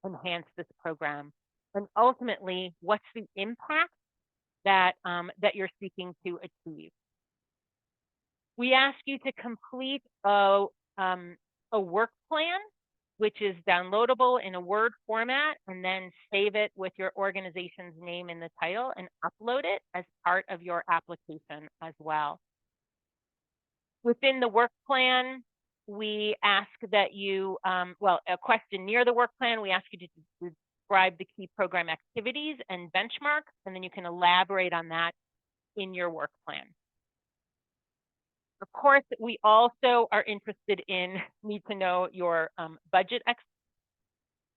enhance this program? And ultimately, what's the impact that you're seeking to achieve? We ask you to complete a work plan, which is downloadable in a Word format, and then save it with your organization's name in the title and upload it as part of your application as well. Within the work plan, we ask that you, a question near the work plan, we ask you to describe the key program activities and benchmarks, and then you can elaborate on that in your work plan. Of course, we also are interested in, need to know your budget.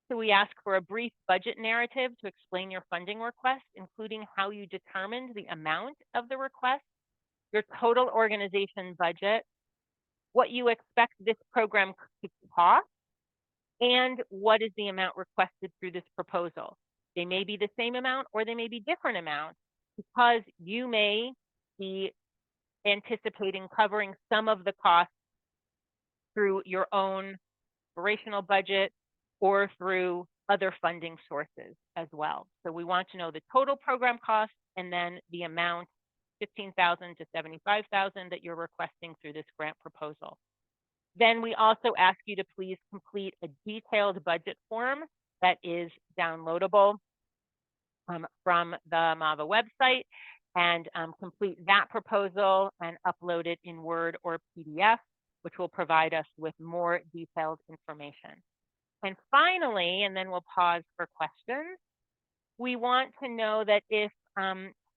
So we ask for a brief budget narrative to explain your funding request, including how you determined the amount of the request, your total organization budget, what you expect this program to cost, and what is the amount requested through this proposal. They may be the same amount or they may be different amounts, because you may be anticipating covering some of the costs through your own operational budget or through other funding sources as well. So we want to know the total program cost and then the amount, $15,000 to $75,000, that you're requesting through this grant proposal. Then we also ask you to please complete a detailed budget form that is downloadable from the MAVA website, and complete that proposal and upload it in Word or PDF, which will provide us with more detailed information. And finally, and then we'll pause for questions, we want to know that if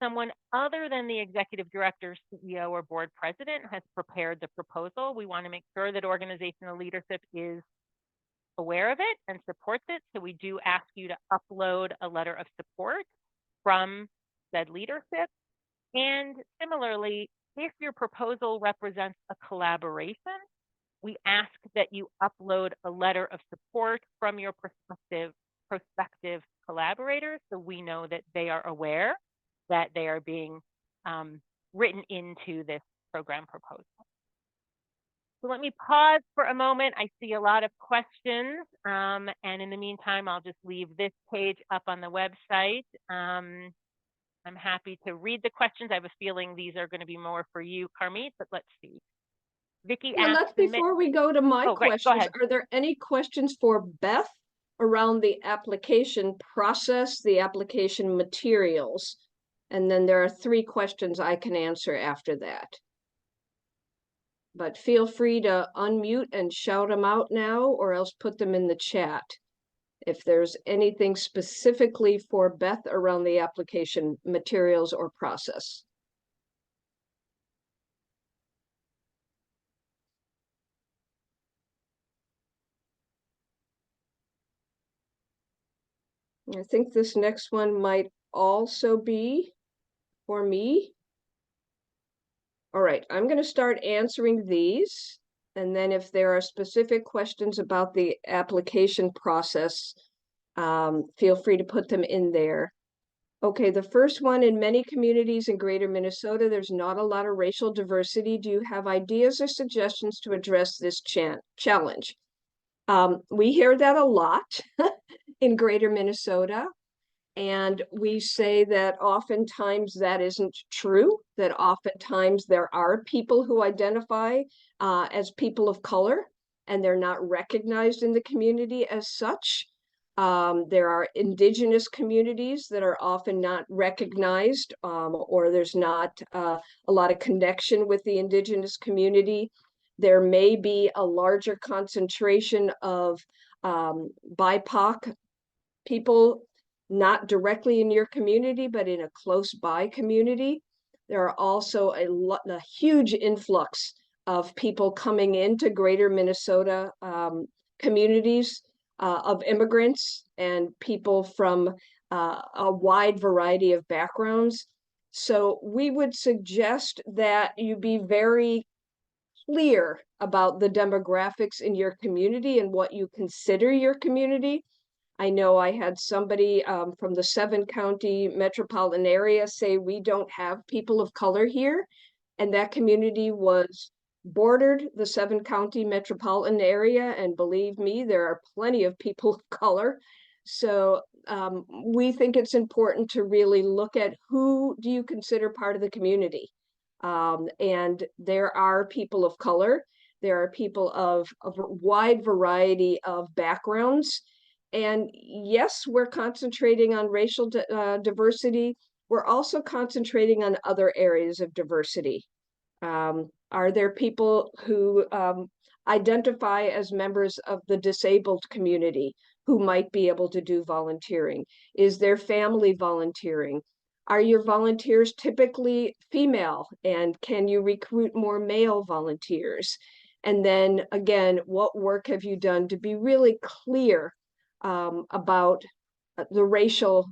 someone other than the executive director, CEO, or board president has prepared the proposal, we want to make sure that organizational leadership is aware of it and supports it. So we do ask you to upload a letter of support from said leadership. And similarly, if your proposal represents a collaboration, we ask that you upload a letter of support from your prospective collaborators, so we know that they are aware that they are being written into this program proposal. So let me pause for a moment. I see a lot of questions, and in the meantime, I'll just leave this page up on the website. I'm happy to read the questions. I have a feeling these are going to be more for you, Carmit, but let's see. Vicky Yeah, asked, before we go to my Oh, great. Go questions, ahead. are there any questions for Beth around the application process, the application materials? And then there are 3 questions I can answer after that. But feel free to unmute and shout them out now, or else put them in the chat if there's anything specifically for Beth around the application materials or process. I think this next one might also be for me. All right, I'm going to start answering these. And then if there are specific questions about the application process, feel free to put them in there. Okay, the first one: in many communities in greater Minnesota, there's not a lot of racial diversity. Do you have ideas or suggestions to address this challenge? We hear that a lot in greater Minnesota. And we say that oftentimes that isn't true, that oftentimes there are people who identify as people of color, and they're not recognized in the community as such. There are indigenous communities that are often not recognized, or there's not a lot of connection with the indigenous community. There may be a larger concentration of BIPOC people, not directly in your community, but in a close by community. There are also a huge influx of people coming into greater Minnesota communities of immigrants and people from a wide variety of backgrounds. So we would suggest that you be very clear about the demographics in your community and what you consider your community. I know I had somebody from the 7-county metropolitan area say we don't have people of color here, and that community was bordered the 7-county metropolitan area, and believe me, there are plenty of people of color. So we think it's important to really look at who do you consider part of the community. And there are people of color, there are people of a wide variety of backgrounds. And yes, we're concentrating on racial diversity. We're also concentrating on other areas of diversity. Are there people who identify as members of the disabled community who might be able to do volunteering? Is there family volunteering? Are your volunteers typically female? And can you recruit more male volunteers? And then again, what work have you done to be really clear about the racial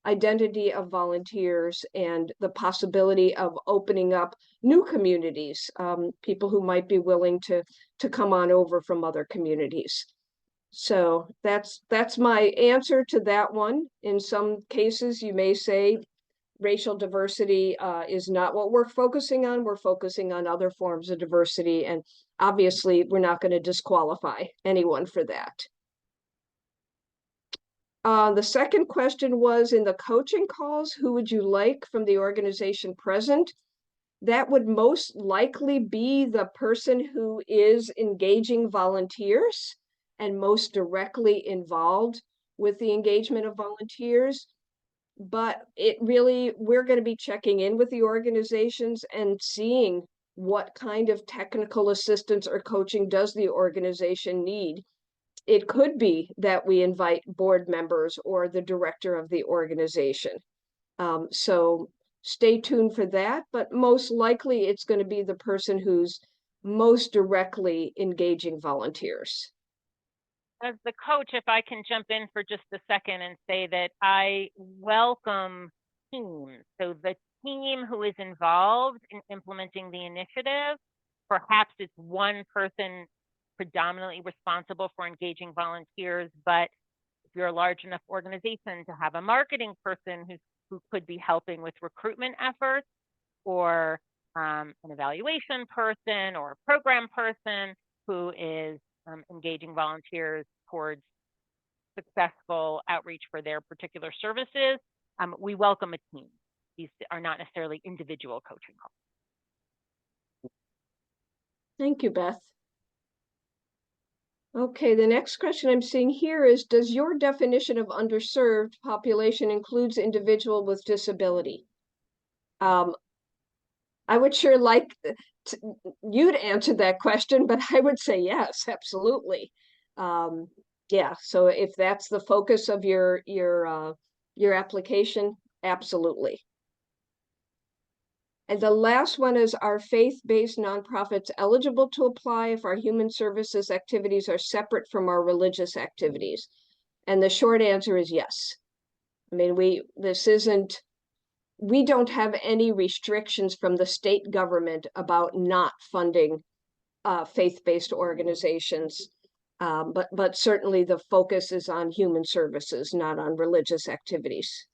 identity of volunteers and the possibility of opening up new communities, people who might be willing to come on over from other communities. So that's my answer to that one. In some cases, you may say racial diversity is not what we're focusing on. We're focusing on other forms of diversity, and obviously we're not going to disqualify anyone for that. The second question was, in the coaching calls, who would you like from the organization present? That would most likely be the person who is engaging volunteers and most directly involved with the engagement of volunteers. But we're going to be checking in with the organizations and seeing what kind of technical assistance or coaching does the organization need. It could be that we invite board members or the director of the organization. So stay tuned for that, but most likely it's going to be the person who's most directly engaging volunteers. As the coach, if I can jump in for just a second and say that I welcome teams. So the team who is involved in implementing the initiative. Perhaps it's one person predominantly responsible for engaging volunteers, but if you're a large enough organization to have a marketing person who could be helping with recruitment efforts, or an evaluation person or a program person who is engaging volunteers towards successful outreach for their particular services, we welcome a team. These are not necessarily individual coaching calls. Thank you, Beth. Okay, the next question I'm seeing here is, does your definition of underserved population includes individual with disability? I would sure like you to answer that question, but I would say yes, absolutely. Yeah, so if that's the focus of your application, absolutely. And the last one is, are faith-based nonprofits eligible to apply if our human services activities are separate from our religious activities? And the short answer is yes. I mean, we don't have any restrictions from the state government about not funding faith-based organizations. But certainly the focus is on human services, not on religious activities.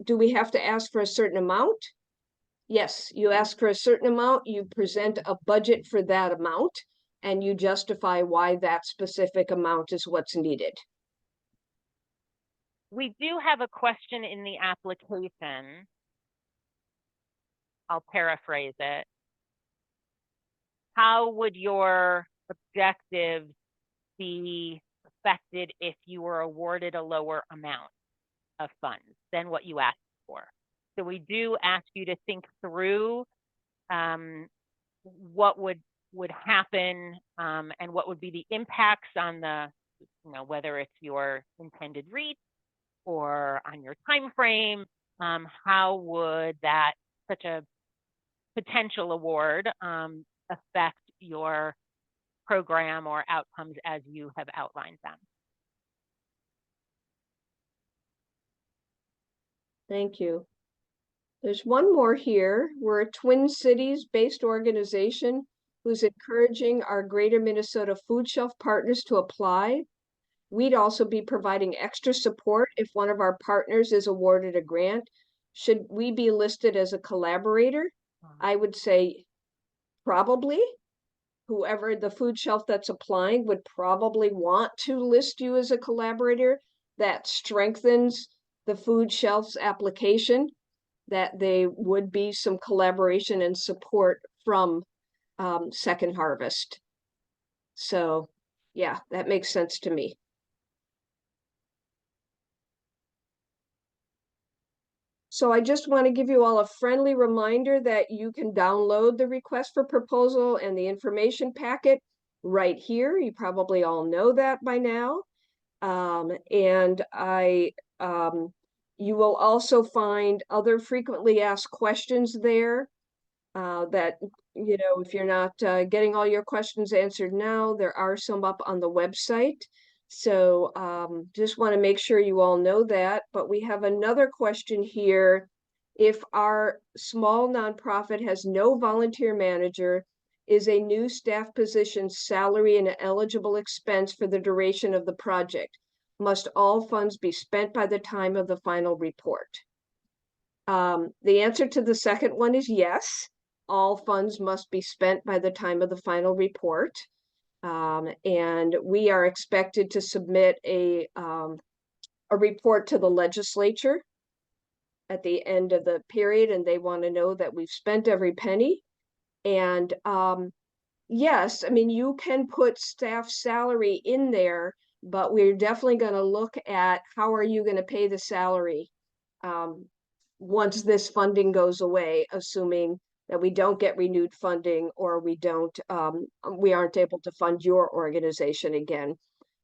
Do we have to ask for a certain amount? Yes, you ask for a certain amount, you present a budget for that amount, and you justify why that specific amount is what's needed. We do have a question in the application. I'll paraphrase it. How would your objectives be affected if you were awarded a lower amount of funds than what you asked for? So we do ask you to think through what would happen and what would be the impacts on the, whether it's your intended reach or on your time frame. How would that, such a potential award, affect your program or outcomes as you have outlined them? Thank you. There's one more here. We're a Twin Cities-based organization who's encouraging our Greater Minnesota Food Shelf partners to apply. We'd also be providing extra support if one of our partners is awarded a grant. Should we be listed as a collaborator? I would say probably. Whoever the food shelf that's applying would probably want to list you as a collaborator. That strengthens the food shelf's application, that they would be some collaboration and support from Second Harvest. So yeah, that makes sense to me. So I just want to give you all a friendly reminder that you can download the request for proposal and the information packet right here. You probably all know that by now. You will also find other frequently asked questions there that, if you're not getting all your questions answered now, there are some up on the website. So just want to make sure you all know that. But we have another question here. If our small nonprofit has no volunteer manager, is a new staff position salary and eligible expense for the duration of the project? Must all funds be spent by the time of the final report? The answer to the second one is yes. All funds must be spent by the time of the final report. And we are expected to submit a report to the legislature at the end of the period, and they want to know that we've spent every penny. And yes, I mean, you can put staff salary in there, but we're definitely going to look at how are you going to pay the salary once this funding goes away, assuming that we don't get renewed funding or we aren't able to fund your organization again.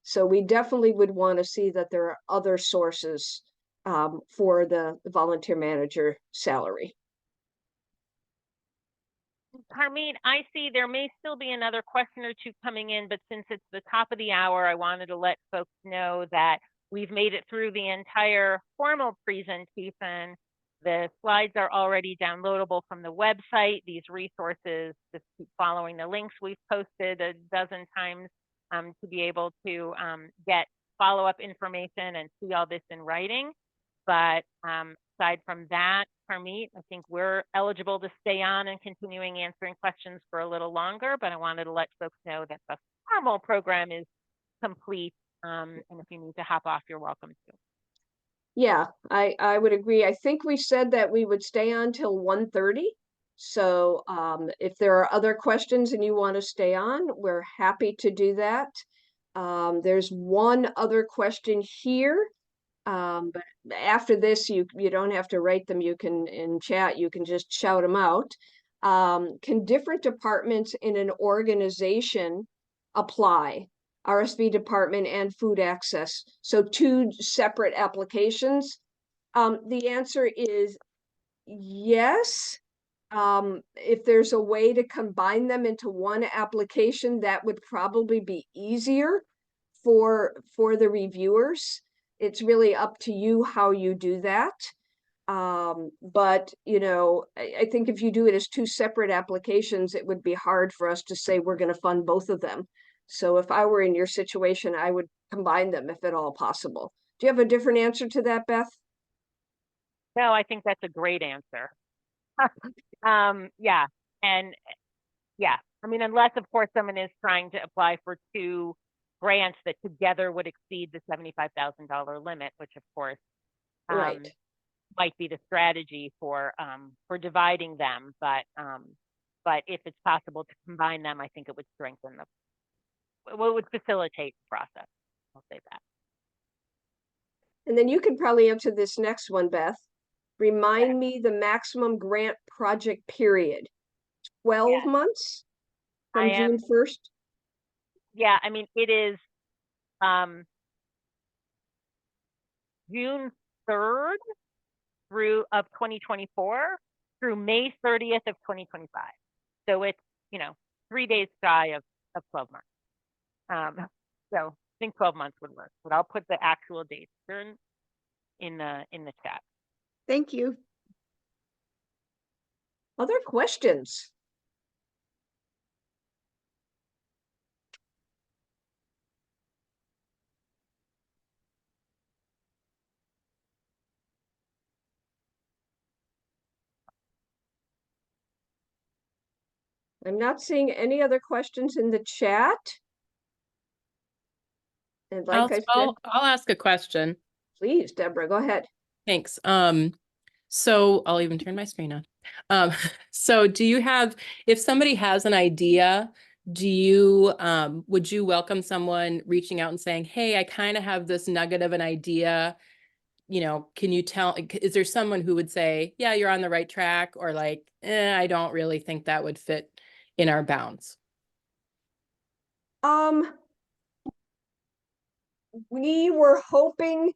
So we definitely would want to see that there are other sources for the volunteer manager salary. Carmine, I see there may still be another question or two coming in, but since it's the top of the hour, I wanted to let folks know that we've made it through the entire formal presentation. The slides are already downloadable from the website. These resources, just keep following the links we've posted a dozen times to be able to get follow-up information and see all this in writing. But aside from that, Harmeet, I think we're eligible to stay on and continuing answering questions for a little longer, but I wanted to let folks know that the formal program is complete. And if you need to hop off, you're welcome to. Yeah, I would agree. I think we said that we would stay on till 1:30. So if there are other questions and you want to stay on, we're happy to do that. There's one other question here. But after this, you don't have to write them. You can in chat, you can just shout them out. Can different departments in an organization apply? RSV department and food access. So two separate applications. The answer is yes. If there's a way to combine them into one application, that would probably be easier for the reviewers. It's really up to you how you do that. But you know, I think if you do it as two separate applications, it would be hard for us to say we're going to fund both of them. So if I were in your situation, I would combine them if at all possible. Do you have a different answer to that, Beth? No, I think that's a great answer. Yeah, and yeah, I mean, unless of course someone is trying to apply for two grants that together would exceed the $75,000 limit, which of course Right. might be the strategy for dividing them. But if it's possible to combine them, I think it would strengthen it would facilitate the process. I'll say that. And then you can probably answer this next one, Beth. Remind me the maximum grant project period. 12 months from June 1st? Yeah, I mean, it is June 3rd of 2024 through May 30th of 2025. So it's, 3 days shy of 12 months. So I think 12 months would work, but I'll put the actual dates in the chat. Thank you. Other questions? I'm not seeing any other questions in the chat. And like I said, I'll ask a question. Please, Deborah, go ahead. Thanks. So I'll even turn my screen on. So do you have, if somebody has an idea, would you welcome someone reaching out and saying, hey, I kind of have this nugget of an idea, can you tell, is there someone who would say, yeah, you're on the right track, or like, I don't really think that would fit in our bounds? We were hoping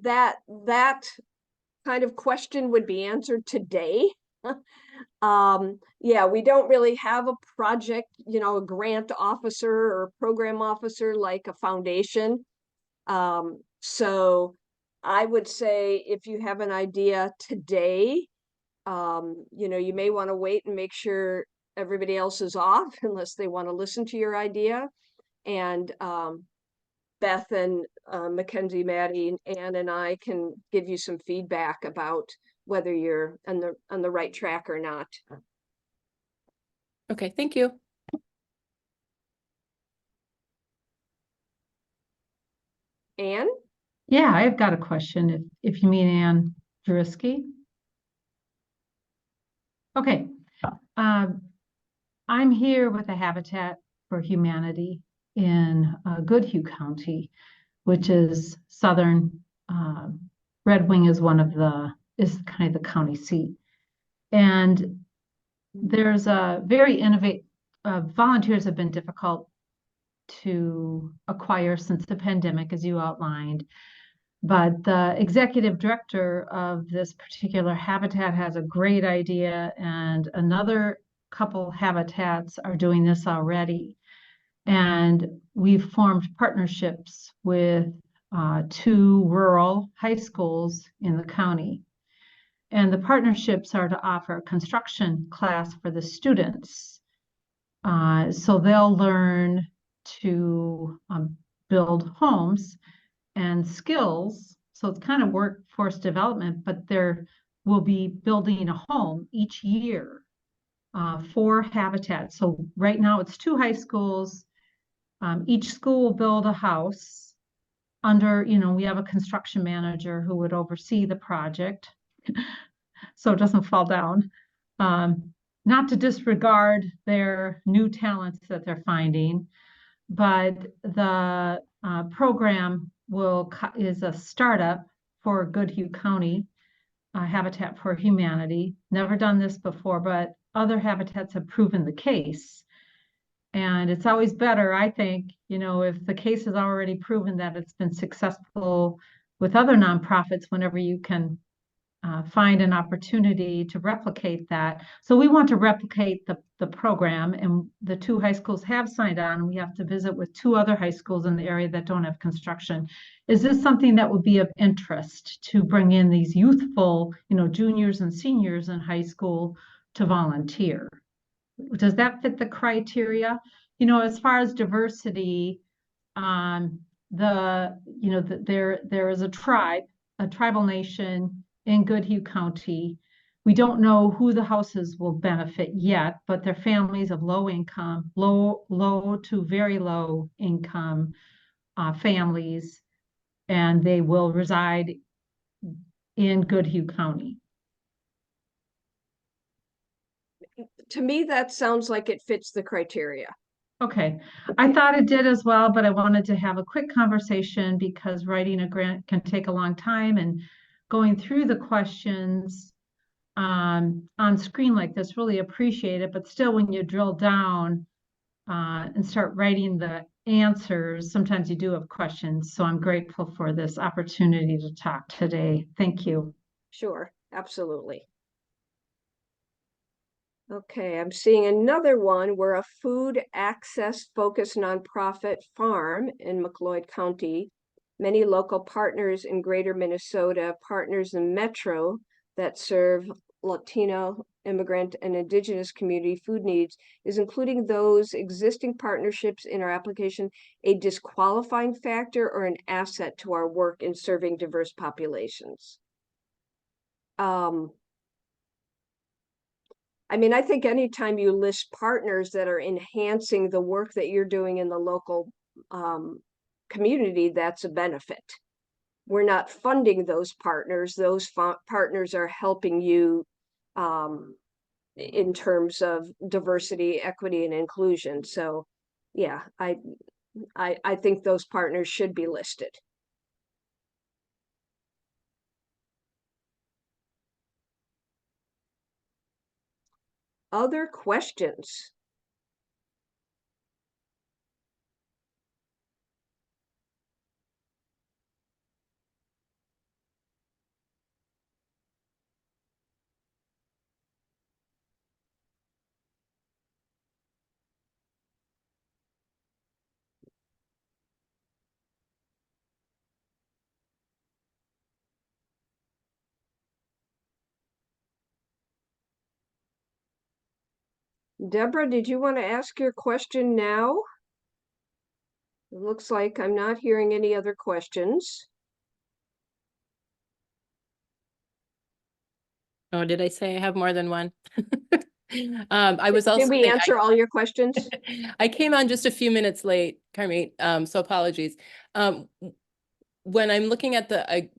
that kind of question would be answered today. Yeah, we don't really have a project, a grant officer or program officer like a foundation. So I would say if you have an idea today, you may want to wait and make sure everybody else is off unless they want to listen to your idea. And Beth and Mackenzie, Maddie, Ann, and I can give you some feedback about whether you're on the right track or not. Okay, thank you. Ann? Yeah, I've got a question if you mean Ann Jurisky. Okay. I'm here with the Habitat for Humanity in Goodhue County, which is southern. Red Wing is is kind of the county seat. And there's a very innovative, volunteers have been difficult to acquire since the pandemic, as you outlined. But the executive director of this particular habitat has a great idea, and another couple habitats are doing this already. And we've formed partnerships with 2 rural high schools in the county. And the partnerships are to offer a construction class for the students. So they'll learn to build homes and skills. So it's kind of workforce development, but there will be building a home each year for Habitat. So right now it's 2 high schools. Each school will build a house under, we have a construction manager who would oversee the project so it doesn't fall down. Not to disregard their new talents that they're finding, but the program is a startup for Goodhue County, Habitat for Humanity. Never done this before, but other habitats have proven the case. And it's always better, I think, if the case has already proven that it's been successful with other nonprofits, whenever you can find an opportunity to replicate that. So we want to replicate the program, and the 2 high schools have signed on. We have to visit with 2 other high schools in the area that don't have construction. Is this something that would be of interest to bring in these youthful, juniors and seniors in high school to volunteer? Does that fit the criteria? As far as diversity, there is a tribal nation in Goodhue County. We don't know who the houses will benefit yet, but they're families of low income, low to very low income families, and they will reside in Goodhue County. To me, that sounds like it fits the criteria. Okay, I thought it did as well, but I wanted to have a quick conversation because writing a grant can take a long time, and going through the questions on screen like this, really appreciate it. But still, when you drill down and start writing the answers, sometimes you do have questions. So I'm grateful for this opportunity to talk today. Thank you. Sure, absolutely. Okay, I'm seeing another one. We're a food access focused nonprofit farm in McLeod County. Many local partners in Greater Minnesota, partners in Metro that serve Latino, immigrant, and Indigenous community food needs. Is including those existing partnerships in our application a disqualifying factor or an asset to our work in serving diverse populations? I think anytime you list partners that are enhancing the work that you're doing in the local community, that's a benefit. We're not funding those partners. Those partners are helping you in terms of diversity, equity, and inclusion. So yeah, I think those partners should be listed. Other questions? Deborah, did you want to ask your question now? It looks like I'm not hearing any other questions. Oh, did I say I have more than one? I was also Did we answer all your questions? I came on just a few minutes late, Carmit, so apologies. When I'm looking at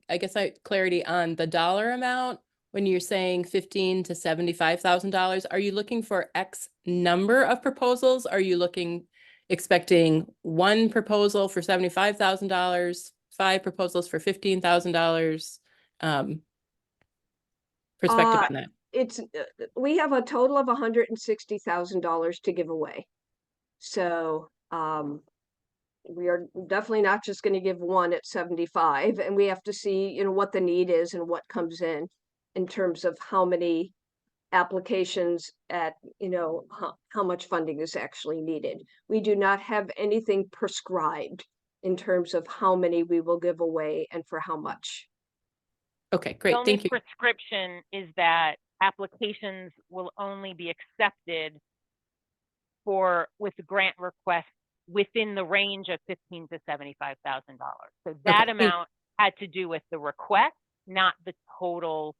I guess clarity on the dollar amount, when you're saying $15,000 to $75,000, are you looking for X number of proposals? Are you expecting 1 proposal for $75,000, 5 proposals for $15,000? Perspective on that. We have a total of $160,000 to give away. So we are definitely not just going to give one at 75, and we have to see, what the need is and what comes in terms of how many applications at, how much funding is actually needed. We do not have anything prescribed. in terms of how many we will give away and for how much. Okay, The great. only Thank you. prescription is that applications will only be accepted with grant requests within the range of $15,000 to $75,000. So that Okay, amount had to do with the request, not the total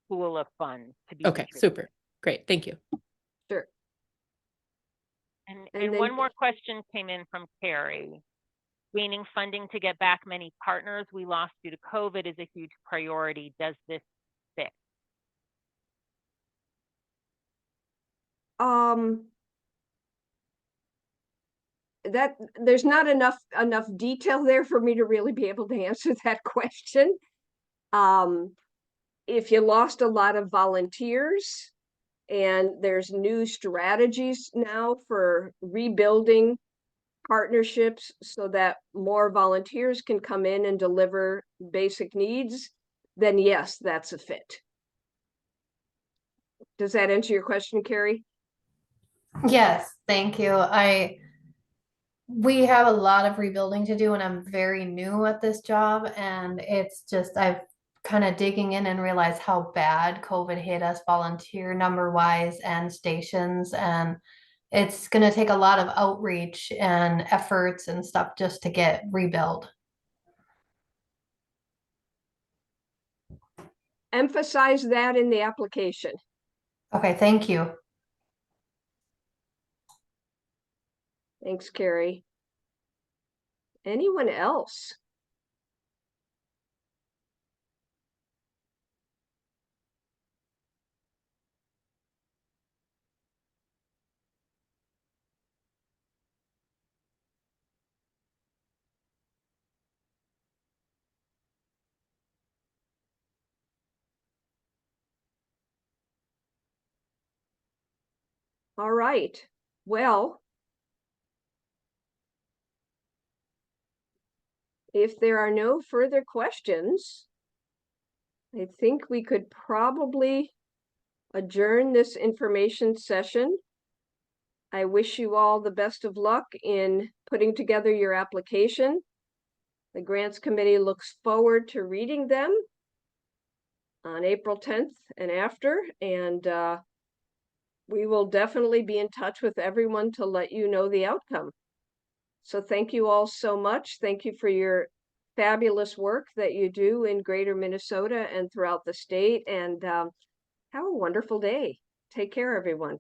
pool of funds to be okay, distributed. super. Great. Thank you. Sure. And And one then- more question came in from Carrie. Gaining funding to get back many partners we lost due to COVID is a huge priority. Does this fit? That there's not enough detail there for me to really be able to answer that question. If you lost a lot of volunteers and there's new strategies now for rebuilding partnerships so that more volunteers can come in and deliver basic needs, then yes, that's a fit. Does that answer your question, Carrie? Yes, thank you. We have a lot of rebuilding to do, and I'm very new at this job, and it's just I've kind of digging in and realized how bad COVID hit us volunteer number wise and stations, and it's going to take a lot of outreach and efforts and stuff just to get rebuilt. Emphasize that in the application. Okay, thank you. Thanks, Carrie. Anyone else? All right. Well, if there are no further questions, I think we could probably adjourn this information session. I wish you all the best of luck in putting together your application. The Grants Committee looks forward to reading them on April 10th and after, and we will definitely be in touch with everyone to let you know the outcome. So thank you all so much. Thank you for your fabulous work that you do in Greater Minnesota and throughout the state, and have a wonderful day. Take care, everyone.